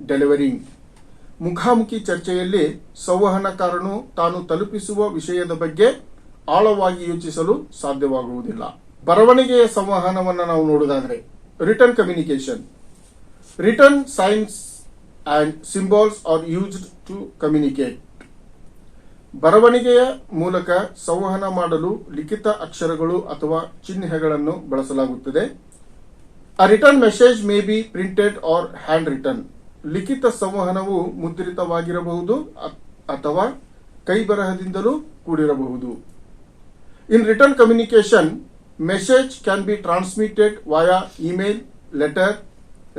delivering. ಮುಖಾಮುಖಿ ಚರ್ಚೆಯಲ್ಲಿ ಸಂವಹನಕಾರನು ತಾನು ತಲುಪಿಸುವ ವಿಷಯದ ಬಗ್ಗೆ ಆಳವಾಗಿ ಯೋಚಿಸಲು ಸಾಧ್ಯವಾಗುವುದಿಲ್ಲ. ಬರವಣಿಗೆಯ ಸಂವಹನವನ್ನು ನಾವು ನೋಡುವುದಾದರೆ written communication. Written signs and symbols are used to communicate. ಬರವಣಿಗೆಯ ಮೂಲಕ ಸಂವಹನ ಮಾಡಲು ಲಿಖಿತ ಅಕ್ಷರಗಳು ಅಥವಾ ಚಿಹ್ನೆಗಳನ್ನು ಬಳಸಲಾಗುತ್ತದೆ. A written message may be printed or hand written. ಲಿಖಿತ ಸಂವಹನವು ಮುದ್ರಿತವಾಗಿರಬಹುದು ಅಥವಾ ಕೈಬರಹದಿಂದಲೂ ಕೂಡಿರಬಹುದು. In written communication, message can be transmitted via email, letter,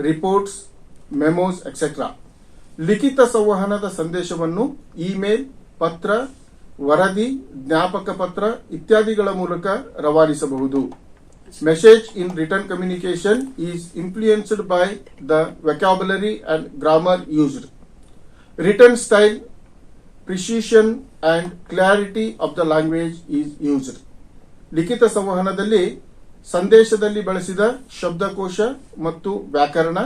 reports, memos etcetera. ಲಿಖಿತ ಸಂವಹನದ ಸಂದೇಶವನ್ನು ಇಮೇಲ್, ಪತ್ರ, ವರದಿ, ಜ್ಞಾಪಕ ಪತ್ರ ಇತ್ಯಾದಿಗಳ ಮೂಲಕ ರವಾನಿಸಬಹುದು. Message in written communication is influenced by the vocabulary and grammar used. Written style, precision and clarity of the language is used. ಲಿಖಿತ ಸಂವಹನದಲ್ಲಿ ಸಂದೇಶದಲ್ಲಿ ಬಳಸಿದ ಶಬ್ದಕೋಶ ಮತ್ತು ವ್ಯಾಕರಣ,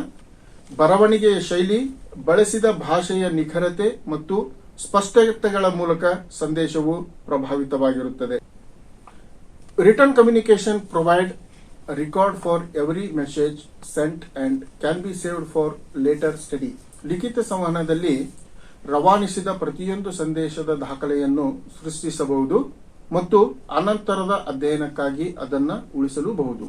ಬರವಣಿಗೆಯ ಶೈಲಿ, ಬಳಸಿದ ಭಾಷೆಯ ನಿಖರತೆ ಮತ್ತು ಸ್ಪಷ್ಟತೆಗಳ ಮೂಲಕ ಸಂದೇಶವು ಪ್ರಭಾವಿತವಾಗಿರುತ್ತದೆ. Written communication provide a record for every message sent and can be saved for later study. ಲಿಖಿತ ಸಂವಹನದಲ್ಲಿ ರವಾನಿಸಿದ ಪ್ರತಿಯೊಂದು ಸಂದೇಶದ ದಾಖಲೆಯನ್ನು ಸೃಷ್ಟಿಸಬಹುದು ಮತ್ತು ಅನಂತರದ ಅಧ್ಯಯನಕ್ಕಾಗಿ ಅದನ್ನು ಉಳಿಸಲೂಬಹುದು.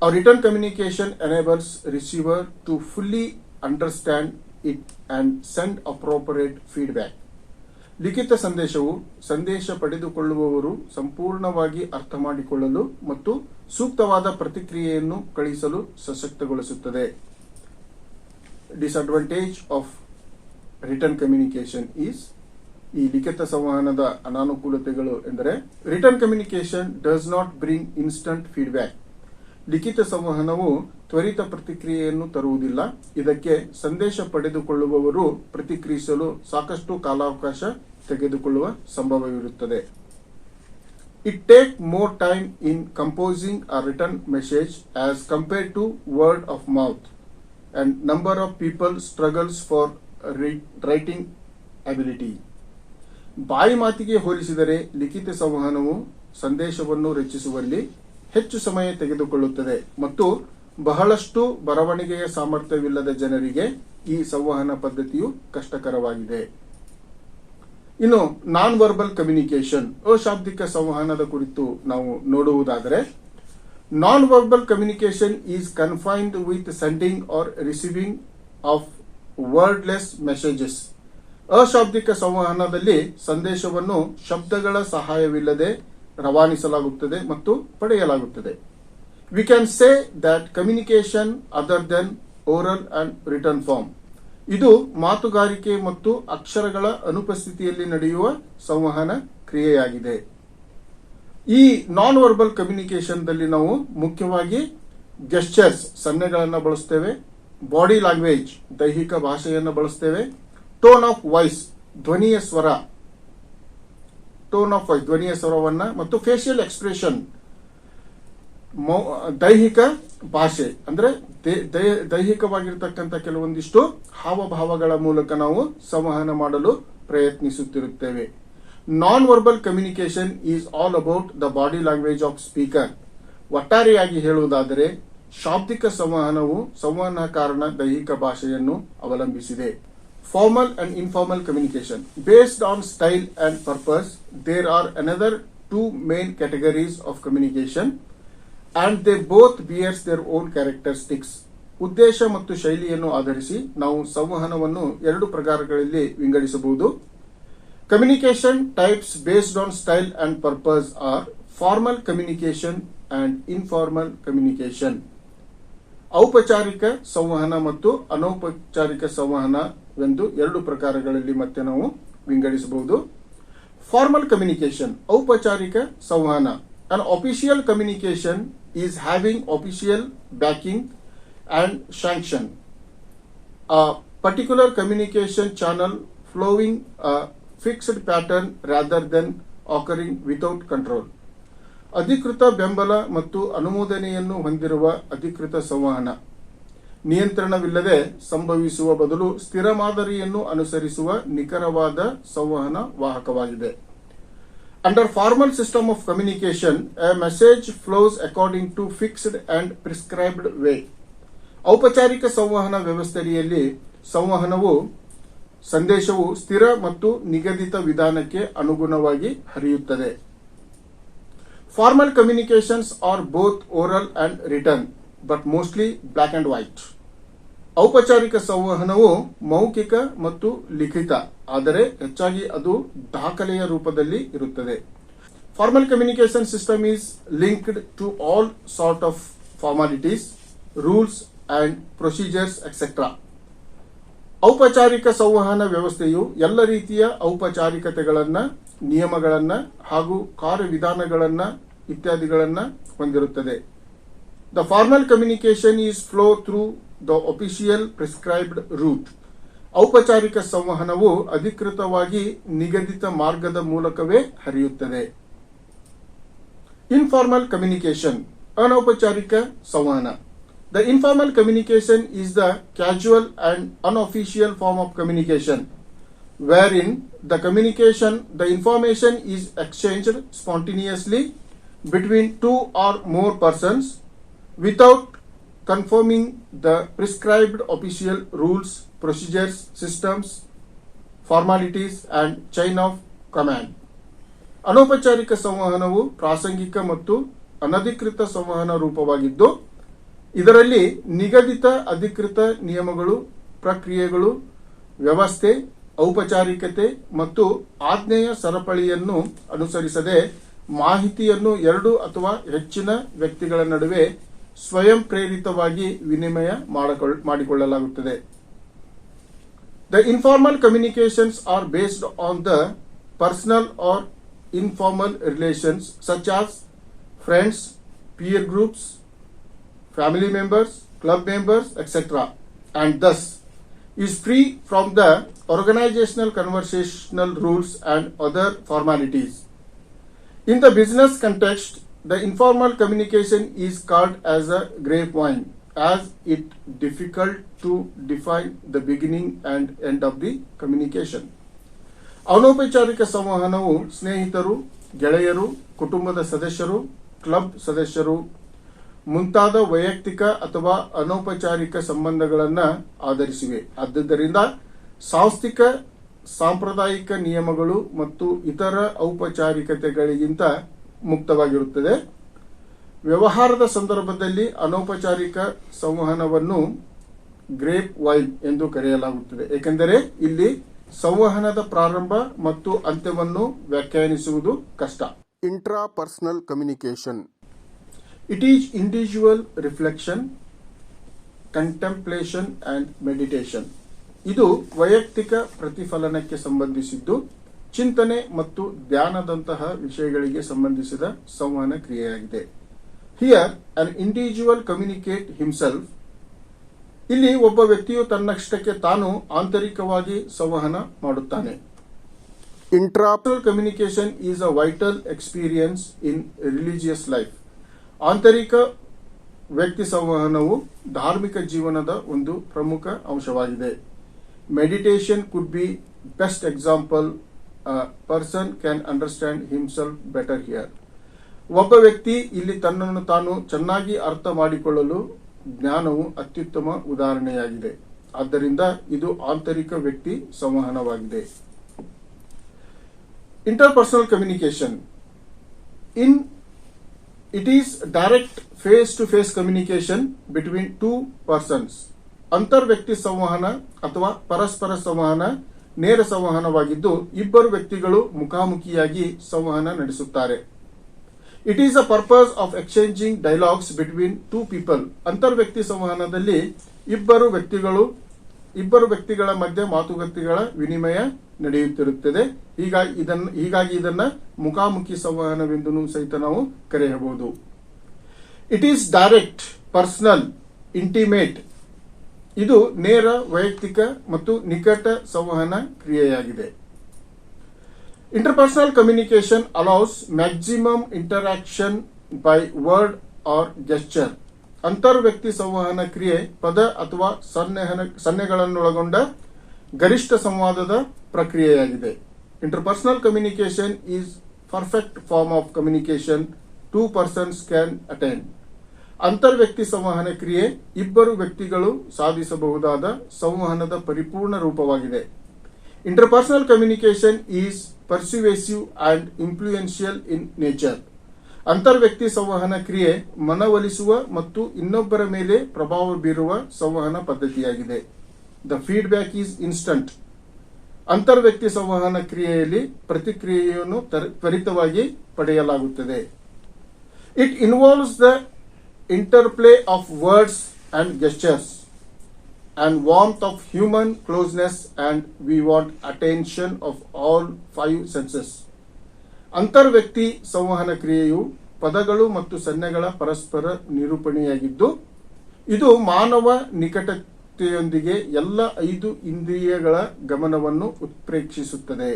A written communication enables receiver to fully understand it and send appropriate feedback. ಲಿಖಿತ ಸಂದೇಶವು ಸಂದೇಶ ಪಡೆದುಕೊಳ್ಳುವವರು ಸಂಪೂರ್ಣವಾಗಿ ಅರ್ಥ ಮಾಡಿಕೊಳ್ಳಲು ಮತ್ತು ಸೂಕ್ತವಾದ ಪ್ರತಿಕ್ರಿಯೆಯನ್ನು ಕಳುಹಿಸಲು ಸಶಕ್ತಗೊಳಿಸುತ್ತದೆ. Disadvantage of written communication is, ಈ ಲಿಖಿತ ಸಂವಹನದ ಅನಾನುಕೂಲತೆಗಳು ಎಂದರೆ, written communication does not bring instant feedback. ಲಿಖಿತ ಸಂವಹನವು ತ್ವರಿತ ಪ್ರತಿಕ್ರಿಯೆಯನ್ನು ತರುವುದಿಲ್ಲ. ಇದಕ್ಕೆ ಸಂದೇಶ ಪಡೆದುಕೊಳ್ಳುವವರು ಪ್ರತಿಕ್ರಿಯಿಸಲು ಸಾಕಷ್ಟು ಕಾಲಾವಕಾಶ ತೆಗೆದುಕೊಳ್ಳುವ ಸಂಭವವಿರುತ್ತದೆ. It takes more time in composing a written message as compared to word of mouth, and number of people struggles for writing ability. ಬಾಯಿ ಮಾತಿಗೆ ಹೋಲಿಸಿದರೆ ಲಿಖಿತ ಸಂವಹನವು ಸಂದೇಶವನ್ನು ರಚಿಸುವಲ್ಲಿ ಹೆಚ್ಚು ಸಮಯ ತೆಗೆದುಕೊಳ್ಳುತ್ತದೆ ಮತ್ತು ಬಹಳಷ್ಟು ಬರವಣಿಗೆಯ ಸಾಮರ್ಥ್ಯವಿಲ್ಲದ ಜನರಿಗೆ ಈ ಸಂವಹನ ಪದ್ಧತಿಯು ಕಷ್ಟಕರವಾಗಿದೆ. ಇನ್ನು ನಾನ್ ವರ್ಬಲ್ ಕಮ್ಯುನಿಕೇಶನ್, ಅಶಾಬ್ದಿಕ ಸಂವಹನದ ಕುರಿತು ನಾವು ನೋಡುವುದಾದರೆ, non verbal communication is confined with sending or receiving of wordless messages. ಅಶಾಬ್ದಿಕ ಸಂವಹನದಲ್ಲಿ ಸಂದೇಶವನ್ನು ಶಬ್ದಗಳ ಸಹಾಯವಿಲ್ಲದೆ ರವಾನಿಸಲಾಗುತ್ತದೆ ಮತ್ತು ಪಡೆಯಲಾಗುತ್ತದೆ. We can say that communication other than oral and written form. ಇದು ಮಾತುಗಾರಿಕೆ ಮತ್ತು ಅಕ್ಷರಗಳ ಅನುಪಸ್ಥಿತಿಯಲ್ಲಿ ನಡೆಯುವ ಸಂವಹನ ಕ್ರಿಯೆಯಾಗಿದೆ. ಈ ನಾನ್ ವರ್ಬಲ್ ಕಮ್ಯುನಿಕೇಶನ್ ದಲ್ಲಿ ನಾವು ಮುಖ್ಯವಾಗಿ ಗೆಸ್ಚರ್ಸ್, ಸನ್ನೆಗಳನ್ನು ಬಳಸ್ತೇವೆ, ಬಾಡಿ ಲ್ಯಾಂಗ್ವೇಜ್, ದೈಹಿಕ ಭಾಷೆಯನ್ನು ಬಳಸ್ತೇವೆ, ಟೋನ್ ಆಫ್ ವಾಯ್ಸ್, ಧ್ವನಿಯ ಸ್ವರವನ್ನ ಮತ್ತು ಫೇಶಿಯಲ್ ಎಕ್ಸ್ಪ್ರೆಷನ್, ದೈಹಿಕ ಭಾಷೆ ಅಂದ್ರೆ ದೈಹಿಕವಾಗಿರತಕ್ಕಂಥ ಕೆಲವೊಂದಿಷ್ಟು ಹಾವಭಾವಗಳ ಮೂಲಕ ನಾವು ಸಂವಹನ ಮಾಡಲು ಪ್ರಯತ್ನಿಸುತ್ತಿರುತ್ತೇವೆ. Non verbal communication is all about the body language of speaker. ಒಟ್ಟಾರೆಯಾಗಿ ಹೇಳುವುದಾದರೆ ಶಾಬ್ದಿಕ ಸಂವಹನವು ಸಂವಹನಕಾರನ ದೈಹಿಕ ಭಾಷೆಯನ್ನು ಅವಲಂಬಿಸಿದೆ. Formal and informal communication. Based on style and purpose, there are another two main categories of communication, and they both bears their own characteristics. ಉದ್ದೇಶ ಮತ್ತು ಶೈಲಿಯನ್ನು ಆಧರಿಸಿ ನಾವು ಸಂವಹನವನ್ನು ಎರಡು ಪ್ರಕಾರಗಳಲ್ಲಿ ವಿಂಗಡಿಸಬಹುದು. Communication types based on style and purpose are formal communication and informal communication. ಔಪಚಾರಿಕ ಸಂವಹನ ಮತ್ತು ಅನೌಪಚಾರಿಕ ಸಂವಹನವೆಂದು ಎರಡು ಪ್ರಕಾರಗಳಲ್ಲಿ ಮತ್ತೆ ನಾವು ವಿಂಗಡಿಸಬಹುದು. ಫಾರ್ಮಲ್ ಕಮ್ಯುನಿಕೇಶನ್, ಔಪಚಾರಿಕ ಸಂವಹನ. An official communication is having official backing and sanction. A particular communication channel flowing a fixed pattern rather than occurring without control. ಅಧಿಕೃತ ಬೆಂಬಲ ಮತ್ತು ಅನುಮೋದನೆಯನ್ನು ಹೊಂದಿರುವ ಅಧಿಕೃತ ಸಂವಹನ ನಿಯಂತ್ರಣವಿಲ್ಲದೆ ಸಂಭವಿಸುವ ಬದಲು ಸ್ಥಿರ ಮಾದರಿಯನ್ನು ಅನುಸರಿಸುವ ನಿಖರವಾದ ಸಂವಹನ ವಾಹಕವಾಗಿದೆ. Under formal system of communication, a message flows according to fixed and prescribed way. ಔಪಚಾರಿಕ ಸಂವಹನ ವ್ಯವಸ್ಥೆಯಲ್ಲಿ ಸಂದೇಶವು ಸ್ಥಿರ ಮತ್ತು ನಿಗದಿತ ವಿಧಾನಕ್ಕೆ ಅನುಗುಣವಾಗಿ ಹರಿಯುತ್ತದೆ. Formal communications are both oral and written, but mostly black and white. ಔಪಚಾರಿಕ ಸಂವಹನವು ಮೌಖಿಕ ಮತ್ತು ಲಿಖಿತ, ಆದರೆ ಹೆಚ್ಚಾಗಿ ಅದು ದಾಖಲೆಯ ರೂಪದಲ್ಲಿ ಇರುತ್ತದೆ. Formal communication system is linked to all sort of formalities, rules and procedures, etc. ಔಪಚಾರಿಕ ಸಂವಹನ ವ್ಯವಸ್ಥೆಯು ಎಲ್ಲ ರೀತಿಯ ಔಪಚಾರಿಕತೆಗಳನ್ನ, ನಿಯಮಗಳನ್ನ ಹಾಗೂ ಕಾರ್ಯವಿಧಾನಗಳನ್ನ ಇತ್ಯಾದಿಗಳನ್ನು ಹೊಂದಿರುತ್ತದೆ. The formal communication is flow through the official prescribed route. ಔಪಚಾರಿಕ ಸಂವಹನವು ಅಧಿಕೃತವಾಗಿ ನಿಗದಿತ ಮಾರ್ಗದ ಮೂಲಕವೇ ಹರಿಯುತ್ತದೆ. ಇನ್ಫಾರ್ಮಲ್ ಕಮ್ಯುನಿಕೇಶನ್, ಅನೌಪಚಾರಿಕ ಸಂವಹನ. The informal communication is the casual and unofficial form of communication, wherein the information is exchanged spontaneously between two or more persons without conforming the prescribed official rules, procedures, systems, formalities and chain of command. ಅನೌಪಚಾರಿಕ ಸಂವಹನವು ಪ್ರಾಸಂಗಿಕ ಮತ್ತು ಅನಧಿಕೃತ ಸಂವಹನ ರೂಪವಾಗಿದ್ದು, ಇದರಲ್ಲಿ ನಿಗದಿತ ಅಧಿಕೃತ ನಿಯಮಗಳು, ಪ್ರಕ್ರಿಯೆಗಳು, ವ್ಯವಸ್ಥೆ, ಔಪಚಾರಿಕತೆ ಮತ್ತು ಆಜ್ಞೆಯ ಸರಪಳಿಯನ್ನು ಅನುಸರಿಸದೆ ಮಾಹಿತಿಯನ್ನು ಎರಡು ಅಥವಾ ಹೆಚ್ಚಿನ ವ್ಯಕ್ತಿಗಳ ನಡುವೆ ಸ್ವಯಂ ಪ್ರೇರಿತವಾಗಿ ವಿನಿಮಯ ಮಾಡಿಕೊಳ್ಳಲಾಗುತ್ತದೆ. The informal communications are based on the personal or informal relations such as friends, peer groups, family members, club members, etc., and thus is free from the organizational conversational rules and other formalities. In the business context, the informal communication is called as a grapevine, as it difficult to define the beginning and end of the communication. ಅನೌಪಚಾರಿಕ ಸಂವಹನವು ಸ್ನೇಹಿತರು, ಗೆಳೆಯರು, ಕುಟುಂಬದ ಸದಸ್ಯರು, ಕ್ಲಬ್ ಸದಸ್ಯರು ಮುಂತಾದ ವೈಯಕ್ತಿಕ ಅಥವಾ ಅನೌಪಚಾರಿಕ ಸಂಬಂಧಗಳನ್ನು ಆಧರಿಸಿವೆ. ಆದ್ದರಿಂದ ಸಾಂಸ್ಥಿಕ, ಸಾಂಪ್ರದಾಯಿಕ ನಿಯಮಗಳು ಮತ್ತು ಇತರ ಔಪಚಾರಿಕತೆಗಳಿಗಿಂತ ಮುಕ್ತವಾಗಿರುತ್ತದೆ. ವ್ಯವಹಾರದ ಸಂದರ್ಭದಲ್ಲಿ ಅನೌಪಚಾರಿಕ ಸಂವಹನವನ್ನು ಗ್ರೇಪ್ ವೈನ್ ಎಂದು ಕರೆಯಲಾಗುತ್ತದೆ, ಏಕೆಂದರೆ ಇಲ್ಲಿ ಸಂವಹನದ ಪ್ರಾರಂಭ ಮತ್ತು ಅಂತ್ಯವನ್ನು ವ್ಯಾಖ್ಯಾನಿಸುವುದು ಕಷ್ಟ. Intrapersonal communication. It is individual reflection, contemplation and meditation. ಇದು ವೈಯಕ್ತಿಕ ಪ್ರತಿಫಲನಕ್ಕೆ ಸಂಬಂಧಿಸಿದ್ದು, ಚಿಂತನೆ ಮತ್ತು ಧ್ಯಾನದಂತಹ ವಿಷಯಗಳಿಗೆ ಸಂಬಂಧಿಸಿದ ಸಂವಹನ ಕ್ರಿಯೆಯಾಗಿದೆ. Here an individual communicate himself. ಇಲ್ಲಿ ಒಬ್ಬ ವ್ಯಕ್ತಿಯು ತನ್ನಷ್ಟಕ್ಕೆ ತಾನು ಆಂತರಿಕವಾಗಿ ಸಂವಹನ ಮಾಡುತ್ತಾನೆ. Intrapersonal communication is a vital experience in religious life. ಆಂತರಿಕ ವ್ಯಕ್ತಿ ಸಂವಹನವು ಧಾರ್ಮಿಕ ಜೀವನದ ಒಂದು ಪ್ರಮುಖ ಅಂಶವಾಗಿದೆ. Meditation could be best example. Person can understand himself better here. ಒಬ್ಬ ವ್ಯಕ್ತಿ ಇಲ್ಲಿ ತನ್ನನ್ನು ತಾನು ಚೆನ್ನಾಗಿ ಅರ್ಥ ಮಾಡಿಕೊಳ್ಳಲು ಜ್ಞಾನವು ಅತ್ಯುತ್ತಮ ಉದಾಹರಣೆಯಾಗಿದೆ. ಆದ್ದರಿಂದ ಇದು ಆಂತರಿಕ ವ್ಯಕ್ತಿ ಸಂವಹನವಾಗಿದೆ. Interpersonal communication. It is direct face-to-face communication between two persons. ಅಂತರ್ವ್ಯಕ್ತಿ ಸಂವಹನ ಅಥವಾ ಪರಸ್ಪರ ಸಂವಹನ ನೇರ ಸಂವಹನವಾಗಿದ್ದು, ಇಬ್ಬರು ವ್ಯಕ್ತಿಗಳು ಮುಖಾಮುಖಿಯಾಗಿ ಸಂವಹನ ನಡೆಸುತ್ತಾರೆ. It is a purpose of exchanging dialogues between two people. ಅಂತರ್ವ್ಯಕ್ತಿ ಸಂವಹನದಲ್ಲಿ ಇಬ್ಬರು ವ್ಯಕ್ತಿಗಳ ಮಧ್ಯೆ ಮಾತುಕತೆಗಳ ವಿನಿಮಯ ನಡೆಯುತ್ತಿರುತ್ತದೆ. ಹೀಗಾಗಿ ಇದನ್ನ ಮುಖಾಮುಖಿ ಸಂವಹನವೆಂದು ಸಹಿತ ನಾವು ಕರೆಯಬಹುದು. It is direct, personal, intimate. ಇದು ನೇರ, ವೈಯಕ್ತಿಕ ಮತ್ತು ನಿಕಟ ಸಂವಹನ ಕ್ರಿಯೆಯಾಗಿದೆ. Interpersonal communication allows maximum interaction by word or gesture. ಅಂತರ್ವ್ಯಕ್ತಿ ಸಂವಹನ ಕ್ರಿಯೆ ಪದ ಅಥವಾ ಸನ್ನೆಗಳನ್ನೊಳಗೊಂಡ ಗರಿಷ್ಠ ಸಂವಾದದ ಪ್ರಕ್ರಿಯೆಯಾಗಿದೆ. Interpersonal communication is perfect form of communication two persons can attain. ಅಂತರ್ವ್ಯಕ್ತಿ ಸಂವಹನ ಕ್ರಿಯೆ ಇಬ್ಬರು ವ್ಯಕ್ತಿಗಳು ಸಾಧಿಸಬಹುದಾದ ಸಂವಹನದ ಪರಿಪೂರ್ಣ ರೂಪವಾಗಿದೆ. Interpersonal communication is persuasive and influential in nature. ಅಂತರ್ವ್ಯಕ್ತಿ ಸಂವಹನ ಕ್ರಿಯೆ ಮನವೊಲಿಸುವ ಮತ್ತು ಇನ್ನೊಬ್ಬರ ಮೇಲೆ ಪ್ರಭಾವ ಬೀರುವ ಸಂವಹನ ಪದ್ಧತಿಯಾಗಿದೆ. The feedback is instant. ಅಂತರ್ವ್ಯಕ್ತಿ ಸಂವಹನ ಕ್ರಿಯೆಯಲ್ಲಿ ಪ್ರತಿಕ್ರಿಯೆಯನ್ನು ತ್ವರಿತವಾಗಿ ಪಡೆಯಲಾಗುತ್ತದೆ. It involves the interplay of words and gestures and warmth of human closeness, and we want attention of all five senses. ಅಂತರ್ವ್ಯಕ್ತಿ ಸಂವಹನ ಕ್ರಿಯೆಯು ಪದಗಳು ಮತ್ತು ಸನ್ನೆಗಳ ಪರಸ್ಪರ ನಿರೂಪಣೆಯಾಗಿದ್ದು ಇದು ಮಾನವ ನಿಕಟತೆಯೊಂದಿಗೆ ಎಲ್ಲ 5 ಇಂದ್ರಿಯಗಳ ಗಮನವನ್ನು ಉತ್ಪ್ರೇಕ್ಷಿಸುತ್ತದೆ.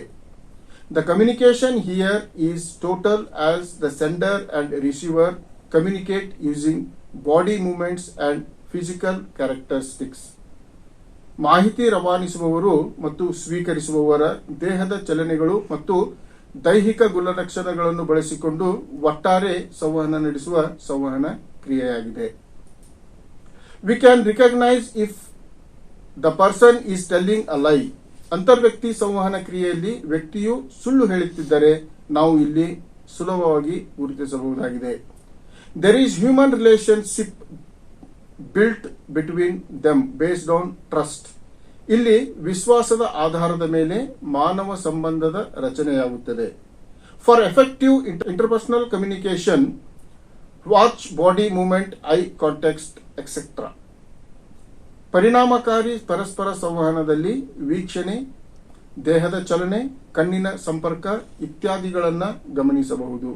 The communication here is total as the sender and receiver communicate using body movements and physical characteristics. ಮಾಹಿತಿ ರವಾನಿಸುವವರು ಮತ್ತು ಸ್ವೀಕರಿಸುವವರ ದೇಹದ ಚಲನೆಗಳು ಮತ್ತು ದೈಹಿಕ ಗುಣಲಕ್ಷಣಗಳನ್ನು ಬಳಸಿಕೊಂಡು ಒಟ್ಟಾರೆ ಸಂವಹನ ನಡೆಸುವ ಸಂವಹನ ಕ್ರಿಯೆಯಾಗಿದೆ. We can recognize if the person is telling a lie. ಅಂತರ್ವ್ಯಕ್ತಿ ಸಂವಹನ ಕ್ರಿಯೆಯಲ್ಲಿ ವ್ಯಕ್ತಿಯು ಸುಳ್ಳು ಹೇಳುತ್ತಿದ್ದರೆ ನಾವು ಇಲ್ಲಿ ಸುಲಭವಾಗಿ ಗುರುತಿಸಬಹುದಾಗಿದೆ. There is human relationship built between them based on trust. ಇಲ್ಲಿ ವಿಶ್ವಾಸದ ಆಧಾರದ ಮೇಲೆ ಮಾನವ ಸಂಬಂಧದ ರಚನೆಯಾಗುತ್ತದೆ. For effective interpersonal communication, watch body movement, eye contact, etc. ಪರಿಣಾಮಕಾರಿ ಪರಸ್ಪರ ಸಂವಹನದಲ್ಲಿ ವೀಕ್ಷಣೆ, ದೇಹದ ಚಲನೆ, ಕಣ್ಣಿನ ಸಂಪರ್ಕ ಇತ್ಯಾದಿಗಳನ್ನು ಗಮನಿಸಬಹುದು.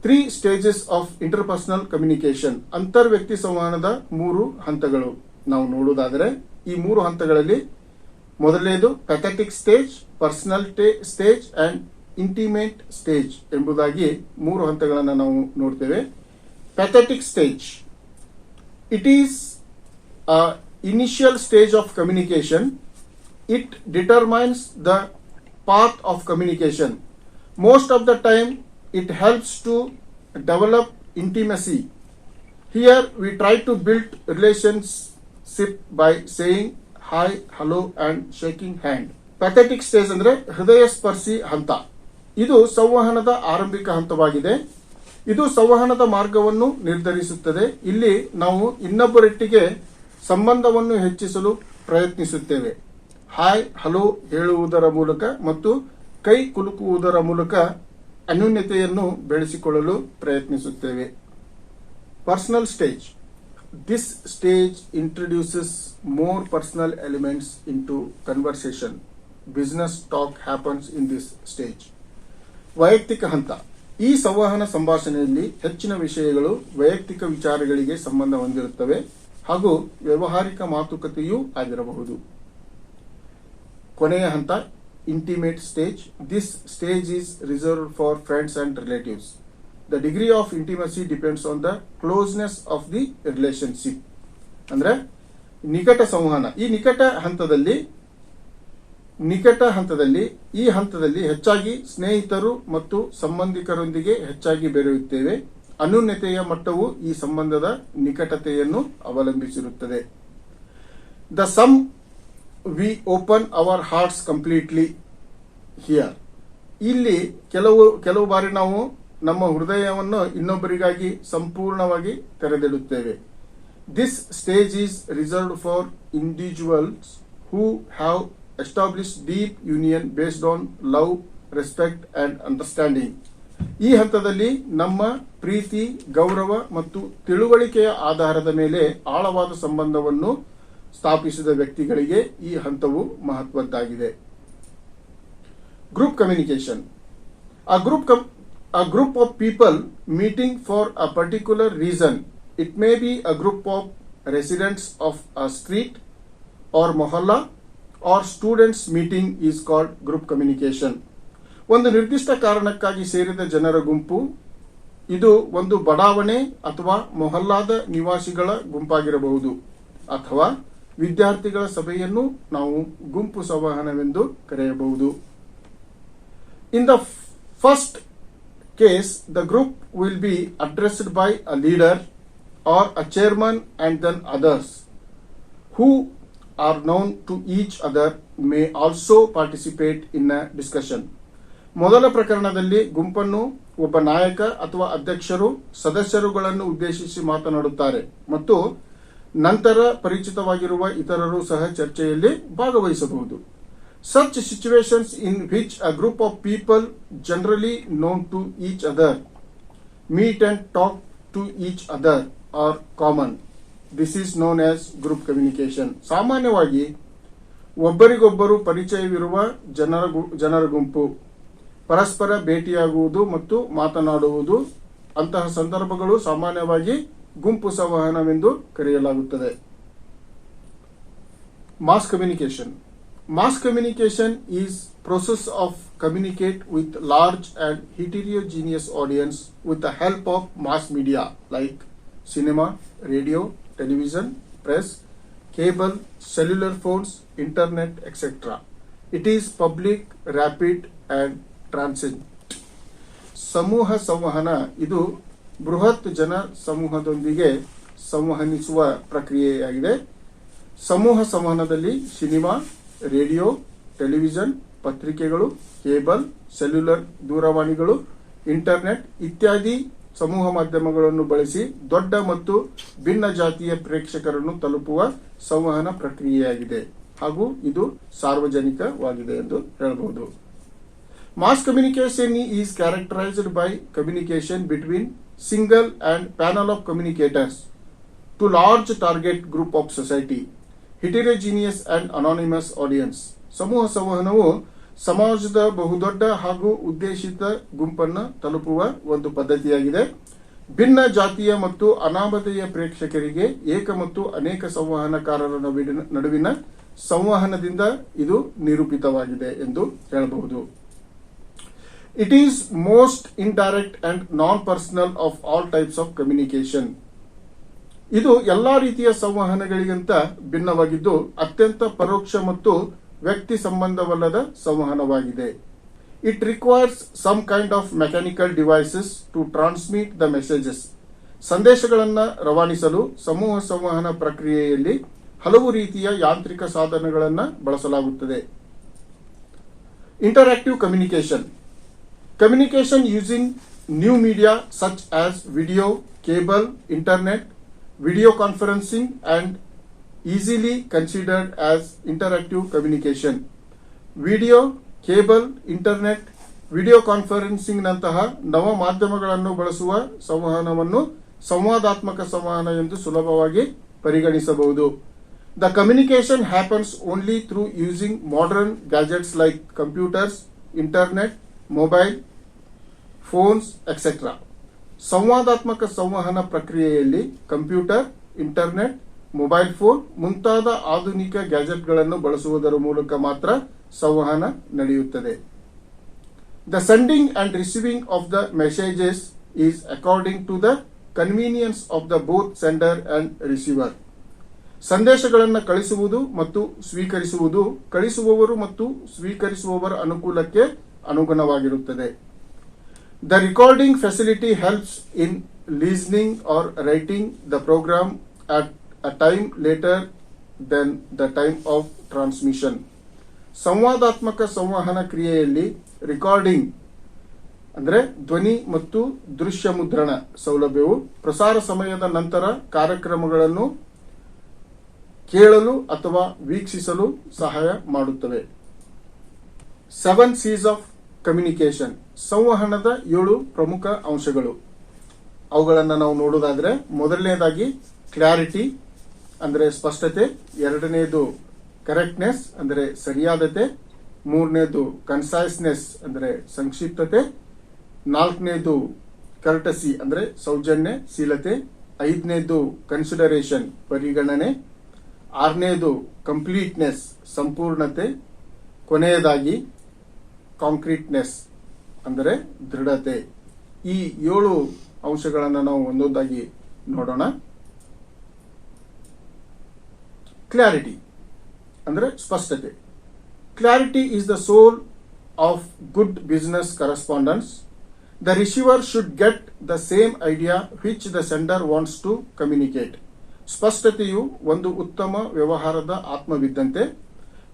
3 stages of interpersonal communication. ಅಂತರ್ವ್ಯಕ್ತಿ ಸಂವಹನದ 3 ಹಂತಗಳು ನಾವು ನೋಡುವುದಾದರೆ ಈ 3 ಹಂತಗಳಲ್ಲಿ ಮೊದಲನೇದು pathetic stage, personal stage and intimate stage ಎಂಬುದಾಗಿ 3 ಹಂತಗಳನ್ನು ನಾವು ನೋಡ್ತೇವೆ. Pathetic stage, it is initial stage of communication. It determines the path of communication. Most of the time it helps to develop intimacy. Here we try to build relationship by saying hi, hello and shaking hand. Pathetic stage ಅಂದ್ರೆ ಹೃದಯ ಸ್ಪರ್ಶಿ ಹಂತ. ಇದು ಸಂವಹನದ ಆರಂಭಿಕ ಹಂತವಾಗಿದೆ. ಇದು ಸಂವಹನದ ಮಾರ್ಗವನ್ನು ನಿರ್ಧರಿಸುತ್ತದೆ. ಇಲ್ಲಿ ನಾವು ಇನ್ನೊಬ್ಬರೊಟ್ಟಿಗೆ ಸಂಬಂಧವನ್ನು ಹೆಚ್ಚಿಸಲು ಪ್ರಯತ್ನಿಸುತ್ತೇವೆ. ಹಾಯ್ ಹಲೋ ಹೇಳುವುದರ ಮೂಲಕ ಮತ್ತು ಕೈ ಕುಲುಕುವುದರ ಮೂಲಕ ಅನ್ಯೋನ್ಯತೆಯನ್ನು ಬೆಳೆಸಿಕೊಳ್ಳಲು ಪ್ರಯತ್ನಿಸುತ್ತೇವೆ. Personal stage, this stage introduces more personal elements into conversation. Business talk happens in this stage. ವೈಯಕ್ತಿಕ ಹಂತ, ಈ ಸಂವಹನ ಸಂಭಾಷಣೆಯಲ್ಲಿ ಹೆಚ್ಚಿನ ವಿಷಯಗಳು ವೈಯಕ್ತಿಕ ವಿಚಾರಗಳಿಗೆ ಸಂಬಂಧ ಹೊಂದಿರುತ್ತವೆ ಹಾಗೂ ವ್ಯಾವಹಾರಿಕ ಮಾತುಕತೆಯೂ ಆಗಿರಬಹುದು. ಕೊನೆಯ ಹಂತ intimate stage. This stage is reserved for friends and relatives. The degree of intimacy depends on the closeness of the relationship. ಅಂದ್ರೆ ನಿಕಟ ಸಂವಹನ. ಈ ನಿಕಟ ಹಂತದಲ್ಲಿ ಹೆಚ್ಚಾಗಿ ಸ್ನೇಹಿತರು ಮತ್ತು ಸಂಬಂಧಿಕರೊಂದಿಗೆ ಹೆಚ್ಚಾಗಿ ಬೆರೆಯುತ್ತೇವೆ. ಅನ್ಯೋನ್ಯತೆಯ ಮಟ್ಟವು ಈ ಸಂಬಂಧದ ನಿಕಟತೆಯನ್ನು ಅವಲಂಬಿಸಿರುತ್ತದೆ. The some we open our hearts completely here. ಇಲ್ಲಿ ಕೆಲವು ಬಾರಿ ನಾವು ನಮ್ಮ ಹೃದಯವನ್ನು ಇನ್ನೊಬ್ಬರಿಗಾಗಿ ಸಂಪೂರ್ಣವಾಗಿ ತೆರೆದಿಡುತ್ತೇವೆ. This stage is reserved for individuals who have established deep union based on love, respect and understanding. ಈ ಹಂತದಲ್ಲಿ ನಮ್ಮ ಪ್ರೀತಿ, ಗೌರವ ಮತ್ತು ತಿಳುವಳಿಕೆಯ ಆಧಾರದ ಮೇಲೆ ಆಳವಾದ ಸಂಬಂಧವನ್ನು ಸ್ಥಾಪಿಸಿದ ವ್ಯಕ್ತಿಗಳಿಗೆ ಈ ಹಂತವು ಮಹತ್ವದ್ದಾಗಿದೆ. Group communication. A group of people meeting for a particular reason. It may be a group of residents of a street or mohalla or students meeting is called group communication. ಒಂದು ನಿರ್ದಿಷ್ಟ ಕಾರಣಕ್ಕಾಗಿ ಸೇರಿದ ಜನರ ಗುಂಪು, ಇದು ಒಂದು ಬಡಾವಣೆ ಅಥವಾ ಮೊಹಲ್ಲಾದ ನಿವಾಸಿಗಳ ಗುಂಪಾಗಿರಬಹುದು ಅಥವಾ ವಿದ್ಯಾರ್ಥಿಗಳ ಸಭೆಯನ್ನು ನಾವು ಗುಂಪು ಸಂವಹನವೆಂದು ಕರೆಯಬಹುದು. In the first case, the group will be addressed by a leader or a chairman and then others who are known to each other may also participate in a discussion. ಮೊದಲ ಪ್ರಕರಣದಲ್ಲಿ ಗುಂಪನ್ನು ಒಬ್ಬ ನಾಯಕ ಅಥವಾ ಅಧ್ಯಕ್ಷರು ಸದಸ್ಯರುಗಳನ್ನು ಉದ್ದೇಶಿಸಿ ಮಾತನಾಡುತ್ತಾರೆ ಮತ್ತು ನಂತರ ಪರಿಚಿತವಾಗಿರುವ ಇತರರು ಸಹ ಚರ್ಚೆಯಲ್ಲಿ ಭಾಗವಹಿಸಬಹುದು. Such situations in which a group of people generally known to each other meet and talk to each other are common. This is known as group communication. ಸಾಮಾನ್ಯವಾಗಿ ಒಬ್ಬರಿಗೊಬ್ಬರು ಪರಿಚಯವಿರುವ ಜನರ ಗುಂಪು ಪರಸ್ಪರ ಭೇಟಿಯಾಗುವುದು ಮತ್ತು ಮಾತನಾಡುವುದು ಅಂತಹ ಸಂದರ್ಭಗಳು ಸಾಮಾನ್ಯವಾಗಿ ಗುಂಪು ಸಂವಹನವೆಂದು ಕರೆಯಲಾಗುತ್ತದೆ. Mass communication. Mass communication is process of communicate with large and heterogeneous audience with the help of mass media like cinema, radio, television, press, cable, cellular phones, internet, etc. It is public, rapid and transient. ಸಮೂಹ ಸಂವಹನ ಇದು ಬೃಹತ್ ಜನ ಸಮೂಹದೊಂದಿಗೆ ಸಂವಹನಿಸುವ ಪ್ರಕ್ರಿಯೆಯಾಗಿದೆ. ಸಮೂಹ ಸಂವಹನದಲ್ಲಿ ಸಿನಿಮಾ, ರೇಡಿಯೋ, ಟೆಲಿವಿಷನ್, ಪತ್ರಿಕೆಗಳು, ಕೇಬಲ್, ಸೆಲ್ಯುಲರ್ ದೂರವಾಣಿಗಳು, ಇಂಟರ್ನೆಟ್ ಇತ್ಯಾದಿ ಸಮೂಹ ಮಾಧ್ಯಮಗಳನ್ನು ಬಳಸಿ ದೊಡ್ಡ ಮತ್ತು ಭಿನ್ನ ಜಾತಿಯ ಪ್ರೇಕ್ಷಕರನ್ನು ತಲುಪುವ ಸಂವಹನ ಪ್ರಕ್ರಿಯೆಯಾಗಿದೆ ಹಾಗೂ ಇದು ಸಾರ್ವಜನಿಕವಾಗಿದೆ ಎಂದು ಹೇಳಬಹುದು. Mass communication is characterized by communication between single and panel of communicators to large target group of society, heterogeneous and anonymous audience. ಸಮೂಹ ಸಂವಹನವು ಸಮಾಜದ ಬಹುದೊಡ್ಡ ಹಾಗೂ ಉದ್ದೇಶಿತ ಗುಂಪನ್ನು ತಲುಪುವ ಒಂದು ಪದ್ಧತಿಯಾಗಿದೆ. ಭಿನ್ನ ಜಾತಿಯ ಮತ್ತು ಅನಾಮಧೇಯ ಪ್ರೇಕ್ಷಕರಿಗೆ ಏಕ ಮತ್ತು ಅನೇಕ ಸಂವಹನಕಾರರ ನಡುವಿನ ಸಂವಹನದಿಂದ ಇದು ನಿರೂಪಿತವಾಗಿದೆ ಎಂದು ಹೇಳಬಹುದು. It is most indirect and non-personal of all types of communication. ಇದು ಎಲ್ಲಾ ರೀತಿಯ ಸಂವಹನಗಳಿಗಿಂತ ಭಿನ್ನವಾಗಿದ್ದು ಅತ್ಯಂತ ಪರೋಕ್ಷ ಮತ್ತು ವ್ಯಕ್ತಿ ಸಂಬಂಧವಲ್ಲದ ಸಂವಹನವಾಗಿದೆ. It requires some kind of mechanical devices to transmit the messages. ಸಂದೇಶಗಳನ್ನು ರವಾನಿಸಲು ಸಮೂಹ ಸಂವಹನ ಪ್ರಕ್ರಿಯೆಯಲ್ಲಿ ಹಲವು ರೀತಿಯ ಯಾಂತ್ರಿಕ ಸಾಧನಗಳನ್ನು ಬಳಸಲಾಗುತ್ತದೆ. Interactive communication. Communication using new media such as video, cable, internet, video conferencing and easily considered as interactive communication. Video, cable, internet, video conferencing ನಂತಹ ನವ ಮಾಧ್ಯಮಗಳನ್ನು ಬಳಸುವ ಸಂವಹನವನ್ನು ಸಂವಾದಾತ್ಮಕ ಸಂವಹನ ಎಂದು ಸುಲಭವಾಗಿ ಪರಿಗಣಿಸಬಹುದು. The communication happens only through using modern gadgets like computers, internet, mobile, phones etcetera. ಸಂವಾದಾತ್ಮಕ ಸಂವಹನ ಪ್ರಕ್ರಿಯೆಯಲ್ಲಿ ಕಂಪ್ಯೂಟರ್, ಇಂಟರ್ನೆಟ್, ಮೊಬೈಲ್ ಫೋನ್ ಮುಂತಾದ ಆಧುನಿಕ ಗ್ಯಾಜೆಟ್ಗಳನ್ನು ಬಳಸುವುದರ ಮೂಲಕ ಮಾತ್ರ ಸಂವಹನ ನಡೆಯುತ್ತದೆ. The sending and receiving of the messages is according to the convenience of the both sender and receiver. ಸಂದೇಶಗಳನ್ನು ಕಳಿಸುವುದು ಮತ್ತು ಸ್ವೀಕರಿಸುವುದು ಕಳಿಸುವವರು ಮತ್ತು ಸ್ವೀಕರಿಸುವವರ ಅನುಕೂಲಕ್ಕೆ ಅನುಗುಣವಾಗಿರುತ್ತದೆ. The recording facility helps in listening or writing the program at a time later than the time of transmission. ಸಂವಾದಾತ್ಮಕ ಸಂವಹನ ಕ್ರಿಯೆಯಲ್ಲಿ ರೆಕಾರ್ಡಿಂಗ್ ಅಂದರೆ ಧ್ವನಿ ಮತ್ತು ದೃಶ್ಯ ಮುದ್ರಣ ಸೌಲಭ್ಯವು ಪ್ರಸಾರ ಸಮಯದ ನಂತರ ಕಾರ್ಯಕ್ರಮಗಳನ್ನು ಕೇಳಲು ಅಥವಾ ವೀಕ್ಷಿಸಲು ಸಹಾಯ ಮಾಡುತ್ತವೆ. 7 C's of ಕಮ್ಯುನಿಕೇಶನ್. ಸಂವಹನದ 7 ಪ್ರಮುಖ ಅಂಶಗಳು. ಅವುಗಳನ್ನು ನಾವು ನೋಡೋದಾದ್ರೆ ಮೊದಲನೇದಾಗಿ ಕ್ಲಾರಿಟಿ ಅಂದರೆ ಸ್ಪಷ್ಟತೆ, ಎರಡನೇದು ಕರೆಕ್ಟ್ನೆಸ್ ಅಂದರೆ ಸರಿಯಾದತೆ, ಮೂರನೇದು ಕನ್ಸೈಸ್ನೆಸ್ ಅಂದರೆ ಸಂಕ್ಷಿಪ್ತತೆ, ನಾಲ್ಕನೇದು ಕರ್ಟಸಿ ಅಂದರೆ ಸೌಜನ್ಯಶೀಲತೆ, ಐದನೇದು ಕನ್ಸಿಡರೇಷನ್ ಪರಿಗಣನೆ, ಆರನೇದು ಕಂಪ್ಲೀಟ್ನೆಸ್ ಸಂಪೂರ್ಣತೆ, ಕೊನೆಯದಾಗಿ ಕಾಂಕ್ರೀಟ್ನೆಸ್ ಅಂದರೆ ದೃಢತೆ. ಈ 7 ಅಂಶಗಳನ್ನು ನಾವು ಒಂದೊಂದಾಗಿ ನೋಡೋಣ. ಕ್ಲಾರಿಟಿ ಅಂದರೆ ಸ್ಪಷ್ಟತೆ. Clarity is the soul of good business correspondence. The receiver should get the same idea which the sender wants to communicate. ಸ್ಪಷ್ಟತೆಯು ಒಂದು ಉತ್ತಮ ವ್ಯವಹಾರದ ಆತ್ಮವಿದ್ದಂತೆ.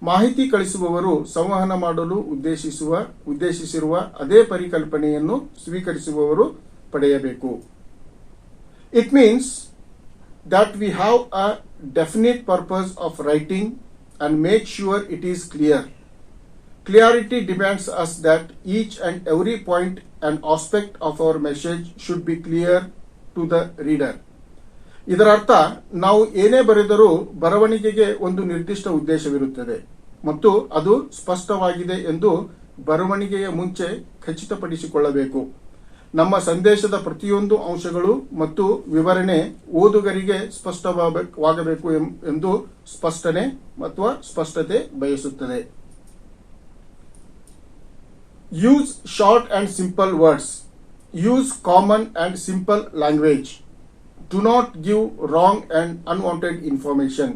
ಮಾಹಿತಿ ಕಳಿಸುವವರು ಸಂವಹನ ಮಾಡಲು ಉದ್ದೇಶಿಸಿರುವ ಅದೇ ಪರಿಕಲ್ಪನೆಯನ್ನು ಸ್ವೀಕರಿಸುವವರು ಪಡೆಯಬೇಕು. It means that we have a definite purpose of writing and make sure it is clear. Clarity demands us that each and every point and aspect of our message should be clear to the reader. ಇದರ ಅರ್ಥ ನಾವು ಏನೇ ಬರೆದರೂ ಬರವಣಿಗೆಗೆ ಒಂದು ನಿರ್ದಿಷ್ಟ ಉದ್ದೇಶವಿರುತ್ತದೆ ಮತ್ತು ಅದು ಸ್ಪಷ್ಟವಾಗಿದೆ ಎಂದು ಬರವಣಿಗೆಯ ಮುಂಚೆ ಖಚಿತಪಡಿಸಿಕೊಳ್ಳಬೇಕು. ನಮ್ಮ ಸಂದೇಶದ ಪ್ರತಿಯೊಂದು ಅಂಶಗಳು ಮತ್ತು ವಿವರಣೆ ಓದುಗರಿಗೆ ಸ್ಪಷ್ಟವಾಗಬೇಕು ಎಂದು ಸ್ಪಷ್ಟತೆ ಬಯಸುತ್ತದೆ. Use short and simple words. Use common and simple language. Do not give wrong and unwanted information.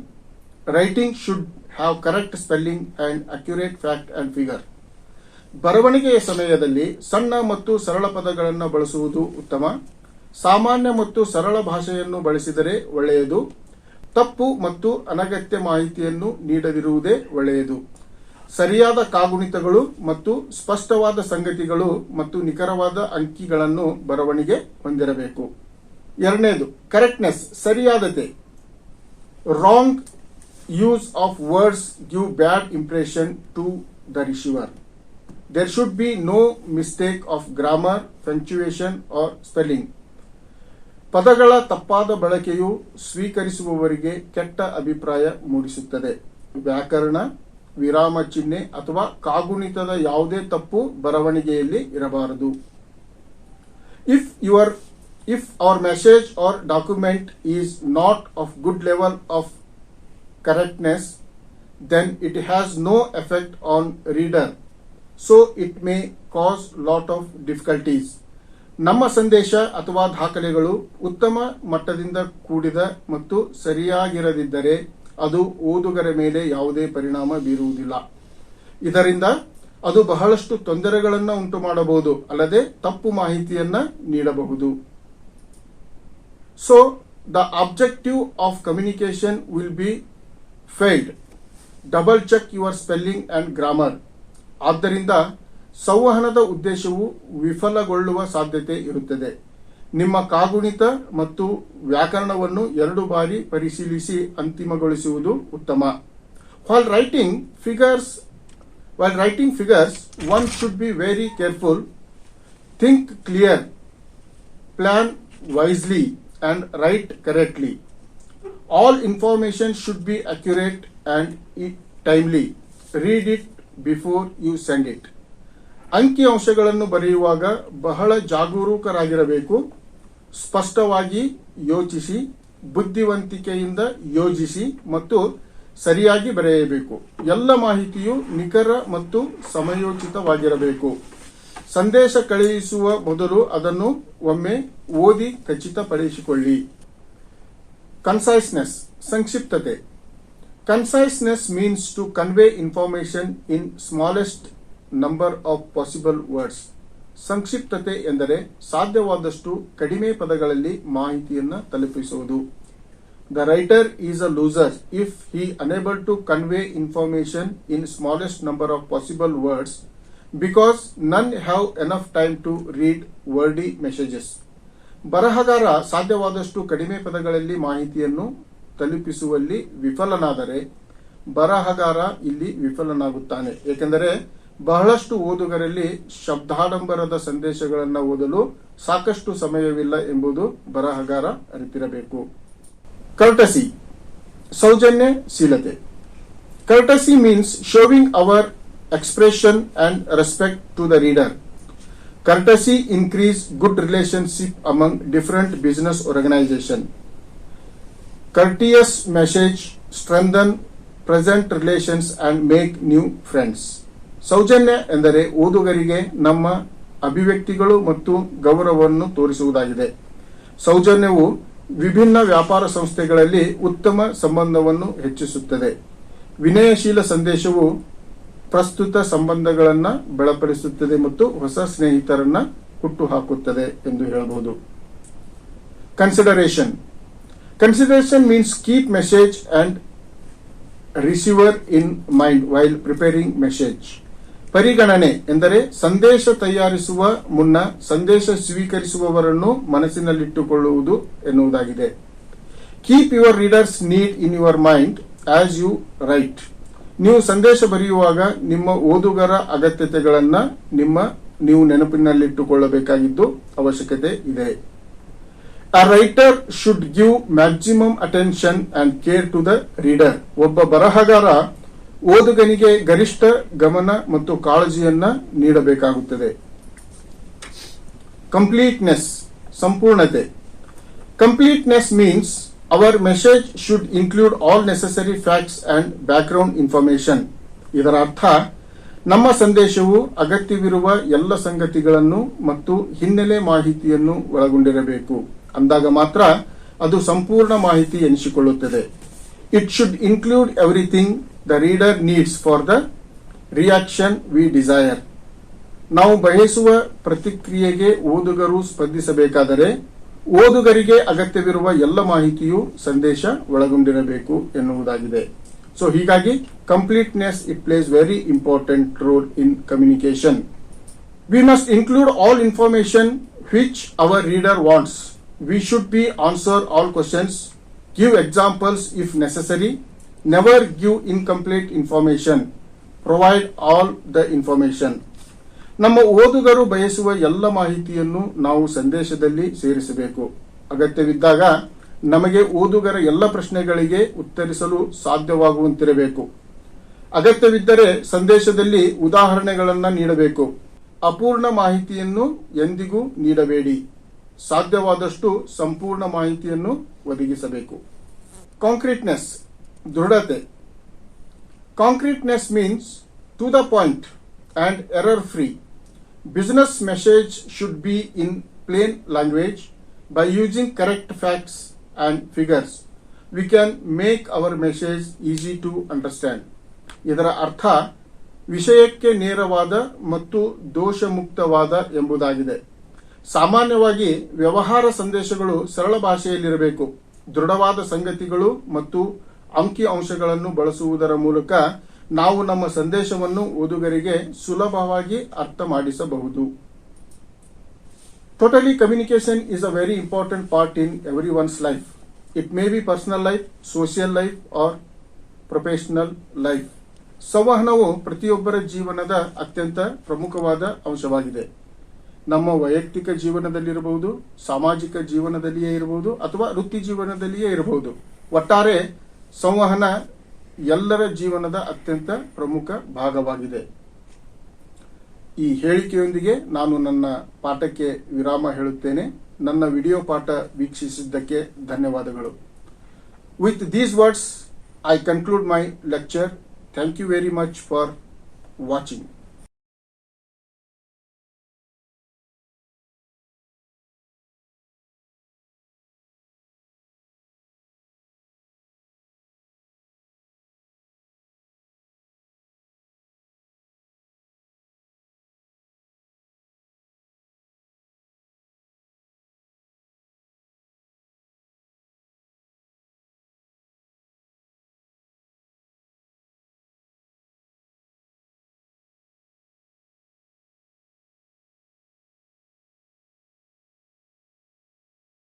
Writing should have correct spelling and accurate fact and figure. ಬರವಣಿಗೆಯ ಸಮಯದಲ್ಲಿ ಸಣ್ಣ ಮತ್ತು ಸರಳ ಪದಗಳನ್ನು ಬಳಸುವುದು ಉತ್ತಮ. ಸಾಮಾನ್ಯ ಮತ್ತು ಸರಳ ಭಾಷೆಯನ್ನು ಬಳಸಿದರೆ ಒಳ್ಳೆಯದು. ತಪ್ಪು ಮತ್ತು ಅನಗತ್ಯ ಮಾಹಿತಿಯನ್ನು ನೀಡದಿರುವುದೇ ಒಳ್ಳೆಯದು. ಸರಿಯಾದ ಕಾಗುಣಿತಗಳು ಮತ್ತು ಸ್ಪಷ್ಟವಾದ ಸಂಗತಿಗಳು ಮತ್ತು ನಿಖರವಾದ ಅಂಕಿಗಳನ್ನು ಬರವಣಿಗೆ ಹೊಂದಿರಬೇಕು. ಎರಡನೇದು ಕರೆಕ್ಟ್ನೆಸ್, ಸರಿಯಾದತೆ. Wrong use of words give bad impression to the receiver. There should be no mistake of grammar, punctuation or spelling. ಪದಗಳ ತಪ್ಪಾದ ಬಳಕೆಯು ಸ್ವೀಕರಿಸುವವರಿಗೆ ಕೆಟ್ಟ ಅಭಿಪ್ರಾಯ ಮೂಡಿಸುತ್ತದೆ. ವ್ಯಾಕರಣ, ವಿರಾಮ ಚಿಹ್ನೆ ಅಥವಾ ಕಾಗುಣಿತದ ಯಾವುದೇ ತಪ್ಪು ಬರವಣಿಗೆಯಲ್ಲಿ ಇರಬಾರದು. If our message or document is not of good level of correctness, then it has no effect on reader, so it may cause lot of difficulties. ನಮ್ಮ ಸಂದೇಶ ಅಥವಾ ದಾಖಲೆಗಳು ಉತ್ತಮ ಮಟ್ಟದಿಂದ ಕೂಡಿದ ಮತ್ತು ಸರಿಯಾಗಿರದಿದ್ದರೆ ಅದು ಓದುಗರ ಮೇಲೆ ಯಾವುದೇ ಪರಿಣಾಮ ಬೀರುವುದಿಲ್ಲ. ಇದರಿಂದ ಅದು ಬಹಳಷ್ಟು ತೊಂದರೆಗಳನ್ನು ಉಂಟು ಮಾಡಬಹುದು, ಅಲ್ಲದೆ ತಪ್ಪು ಮಾಹಿತಿಯನ್ನ ನೀಡಬಹುದು. So the objective of communication will be failed. Double check your spelling and grammar. ಆದ್ದರಿಂದ ಸಂವಹನದ ಉದ್ದೇಶವು ವಿಫಲಗೊಳ್ಳುವ ಸಾಧ್ಯತೆ ಇರುತ್ತದೆ. ನಿಮ್ಮ ಕಾಗುಣಿತ ಮತ್ತು ವ್ಯಾಕರಣವನ್ನು 2 ಬಾರಿ ಪರಿಶೀಲಿಸಿ ಅಂತಿಮಗೊಳಿಸುವುದು ಉತ್ತಮ. While writing figures, one should be very careful. Think clear, plan wisely, and write correctly. All information should be accurate and timely. Read it before you send it. ಅಂಕಿ ಅಂಶಗಳನ್ನು ಬರೆಯುವಾಗ ಬಹಳ ಜಾಗರೂಕರಾಗಿರಬೇಕು. ಸ್ಪಷ್ಟವಾಗಿ ಯೋಚಿಸಿ, ಬುದ್ಧಿವಂತಿಕೆಯಿಂದ ಯೋಜಿಸಿ ಮತ್ತು ಸರಿಯಾಗಿ ಬರೆಯಬೇಕು. ಎಲ್ಲ ಮಾಹಿತಿಯು ನಿಖರ ಮತ್ತು ಸಮಯೋಚಿತವಾಗಿರಬೇಕು. ಸಂದೇಶ ಕಳುಹಿಸುವ ಮೊದಲು ಅದನ್ನು ಒಮ್ಮೆ ಓದಿ ಖಚಿತಪಡಿಸಿಕೊಳ್ಳಿ. ಕನ್ಸೈಸ್ನೆಸ್, ಸಂಕ್ಷಿಪ್ತತೆ. Conciseness means to convey information in smallest number of possible words. ಸಂಕ್ಷಿಪ್ತತೆ ಎಂದರೆ ಸಾಧ್ಯವಾದಷ್ಟು ಕಡಿಮೆ ಪದಗಳಲ್ಲಿ ಮಾಹಿತಿಯನ್ನು ತಲುಪಿಸುವುದು. The writer is a loser if he unable to convey information in smallest number of possible words because none have enough time to read wordy messages. ಬರಹಗಾರ ಸಾಧ್ಯವಾದಷ್ಟು ಕಡಿಮೆ ಪದಗಳಲ್ಲಿ ಮಾಹಿತಿಯನ್ನು ತಲುಪಿಸುವಲ್ಲಿ ವಿಫಲನಾದರೆ ಬರಹಗಾರ ಇಲ್ಲಿ ವಿಫಲನಾಗುತ್ತಾನೆ. ಏಕೆಂದರೆ ಬಹಳಷ್ಟು ಓದುಗರಲ್ಲಿ ಶಬ್ದಾಡಂಬರದ ಸಂದೇಶಗಳನ್ನು ಓದಲು ಸಾಕಷ್ಟು ಸಮಯವಿಲ್ಲ ಎಂಬುದು ಬರಹಗಾರ ಅರಿತಿರಬೇಕು. ಕರ್ಟಸಿ, ಸೌಜನ್ಯಶೀಲತೆ. Courtesy means showing our expression and respect to the reader. Courtesy increase good relationship among different business organisation. Courteous message strengthen present relations and make new friends. ಸೌಜನ್ಯ ಎಂದರೆ ಓದುಗರಿಗೆ ನಮ್ಮ ಅಭಿವ್ಯಕ್ತಿಗಳು ಮತ್ತು ಗೌರವವನ್ನು ತೋರಿಸುವುದಾಗಿದೆ. ಸೌಜನ್ಯವು ವಿಭಿನ್ನ ವ್ಯಾಪಾರ ಸಂಸ್ಥೆಗಳಲ್ಲಿ ಉತ್ತಮ ಸಂಬಂಧವನ್ನು ಹೆಚ್ಚಿಸುತ್ತದೆ. ವಿನಯಶೀಲ ಸಂದೇಶವು ಪ್ರಸ್ತುತ ಸಂಬಂಧಗಳನ್ನು ಬಲಪಡಿಸುತ್ತದೆ ಮತ್ತು ಹೊಸ ಸ್ನೇಹಿತರನ್ನ ಹುಟ್ಟುಹಾಕುತ್ತದೆ ಎಂದು ಹೇಳಬಹುದು. Consideration. Consideration means keep message and receiver in mind while preparing message. ಪರಿಗಣನೆ ಎಂದರೆ ಸಂದೇಶ ತಯಾರಿಸುವ ಮುನ್ನ ಸಂದೇಶ ಸ್ವೀಕರಿಸುವವರನ್ನು ಮನಸ್ಸಿನಲ್ಲಿಟ್ಟುಕೊಳ್ಳುವುದು ಎನ್ನುವುದಾಗಿದೆ. Keep your readers need in your mind as you write. ನೀವು ಸಂದೇಶ ಬರೆಯುವಾಗ ನಿಮ್ಮ ಓದುಗರ ಅಗತ್ಯತೆಗಳನ್ನು ನೀವು ನೆನಪಿನಲ್ಲಿಟ್ಟುಕೊಳ್ಳಬೇಕಾಗಿದ್ದು ಅವಶ್ಯಕತೆ ಇದೆ. A writer should give maximum attention and care to the reader. ಒಬ್ಬ ಬರಹಗಾರ ಓದುಗನಿಗೆ ಗರಿಷ್ಠ ಗಮನ ಮತ್ತು ಕಾಳಜಿಯನ್ನ ನೀಡಬೇಕಾಗುತ್ತದೆ. Completeness, ಸಂಪೂರ್ಣತೆ. Completeness means our message should include all necessary facts and background information. ಇದರ ಅರ್ಥ ನಮ್ಮ ಸಂದೇಶವು ಅಗತ್ಯವಿರುವ ಎಲ್ಲ ಸಂಗತಿಗಳನ್ನು ಮತ್ತು ಹಿನ್ನೆಲೆ ಮಾಹಿತಿಯನ್ನು ಒಳಗೊಂಡಿರಬೇಕು. ಅಂದಾಗ ಮಾತ್ರ ಅದು ಸಂಪೂರ್ಣ ಮಾಹಿತಿ ಎನಿಸಿಕೊಳ್ಳುತ್ತದೆ. It should include everything the reader needs for the reaction we desire. ನಾವು ಬಯಸುವ ಪ್ರತಿಕ್ರಿಯೆಗೆ ಓದುಗರು ಸ್ಪಂದಿಸಬೇಕಾದರೆ ಓದುಗರಿಗೆ ಅಗತ್ಯವಿರುವ ಎಲ್ಲ ಮಾಹಿತಿಯು ಸಂದೇಶ ಒಳಗೊಂಡಿರಬೇಕು ಎನ್ನುವುದಾಗಿದೆ. ಸೊ ಹೀಗಾಗಿ completeness it plays very important role in communication. We must include all information which our reader wants. We should be answer all questions, give examples if necessary, never give incomplete information, provide all the information. ನಮ್ಮ ಓದುಗರು ಬಯಸುವ ಎಲ್ಲ ಮಾಹಿತಿಯನ್ನು ನಾವು ಸಂದೇಶದಲ್ಲಿ ಸೇರಿಸಬೇಕು. ಅಗತ್ಯವಿದ್ದಾಗ ನಮಗೆ ಓದುಗರ ಎಲ್ಲ ಪ್ರಶ್ನೆಗಳಿಗೆ ಉತ್ತರಿಸಲು ಸಾಧ್ಯವಾಗುವಂತಿರಬೇಕು. ಅಗತ್ಯವಿದ್ದರೆ ಸಂದೇಶದಲ್ಲಿ ಉದಾಹರಣೆಗಳನ್ನು ನೀಡಬೇಕು. ಅಪೂರ್ಣ ಮಾಹಿತಿಯನ್ನು ಎಂದಿಗೂ ನೀಡಬೇಡಿ. ಸಾಧ್ಯವಾದಷ್ಟು ಸಂಪೂರ್ಣ ಮಾಹಿತಿಯನ್ನು ಒದಗಿಸಬೇಕು. ಕಾಂಕ್ರೀಟ್ನೆಸ್, ದೃಢತೆ. Concreteness means to the point and error free. Business message should be in plain language. By using correct facts and figures, we can make our message easy to understand. ಇದರ ಅರ್ಥ ವಿಷಯಕ್ಕೆ ನೇರವಾದ ಮತ್ತು ದೋಷಮುಕ್ತವಾದ ಎಂಬುದಾಗಿದೆ. ಸಾಮಾನ್ಯವಾಗಿ ವ್ಯವಹಾರ ಸಂದೇಶಗಳು ಸರಳ ಭಾಷೆಯಲ್ಲಿರಬೇಕು. ದೃಢವಾದ ಸಂಗತಿಗಳು ಮತ್ತು ಅಂಕಿ ಅಂಶಗಳನ್ನು ಬಳಸುವುದರ ಮೂಲಕ ನಾವು ನಮ್ಮ ಸಂದೇಶವನ್ನು ಓದುಗರಿಗೆ ಸುಲಭವಾಗಿ ಅರ್ಥ ಮಾಡಿಸಬಹುದು. Totally, communication is a very important part in everyone's life. It may be personal life, social life or professional life. ಸಂವಹನವು ಪ್ರತಿಯೊಬ್ಬರ ಜೀವನದ ಅತ್ಯಂತ ಪ್ರಮುಖವಾದ ಅಂಶವಾಗಿದೆ. ನಮ್ಮ ವೈಯಕ್ತಿಕ ಜೀವನದಲ್ಲಿರಬಹುದು, ಸಾಮಾಜಿಕ ಜೀವನದಲ್ಲಿಯೇ ಇರಬಹುದು ಅಥವಾ ವೃತ್ತಿ ಜೀವನದಲ್ಲಿಯೇ ಇರಬಹುದು. ಒಟ್ಟಾರೆ ಸಂವಹನ ಎಲ್ಲರ ಜೀವನದ ಅತ್ಯಂತ ಪ್ರಮುಖ ಭಾಗವಾಗಿದೆ. ಈ ಹೇಳಿಕೆಯೊಂದಿಗೆ ನಾನು ನನ್ನ ಪಾಠಕ್ಕೆ ವಿರಾಮ ಹೇಳುತ್ತೇನೆ. ನನ್ನ ವಿಡಿಯೋ ಪಾಠ ವೀಕ್ಷಿಸಿದ್ದಕ್ಕೆ ಧನ್ಯವಾದಗಳು. With these words I conclude my lecture. Thank you very much for watching.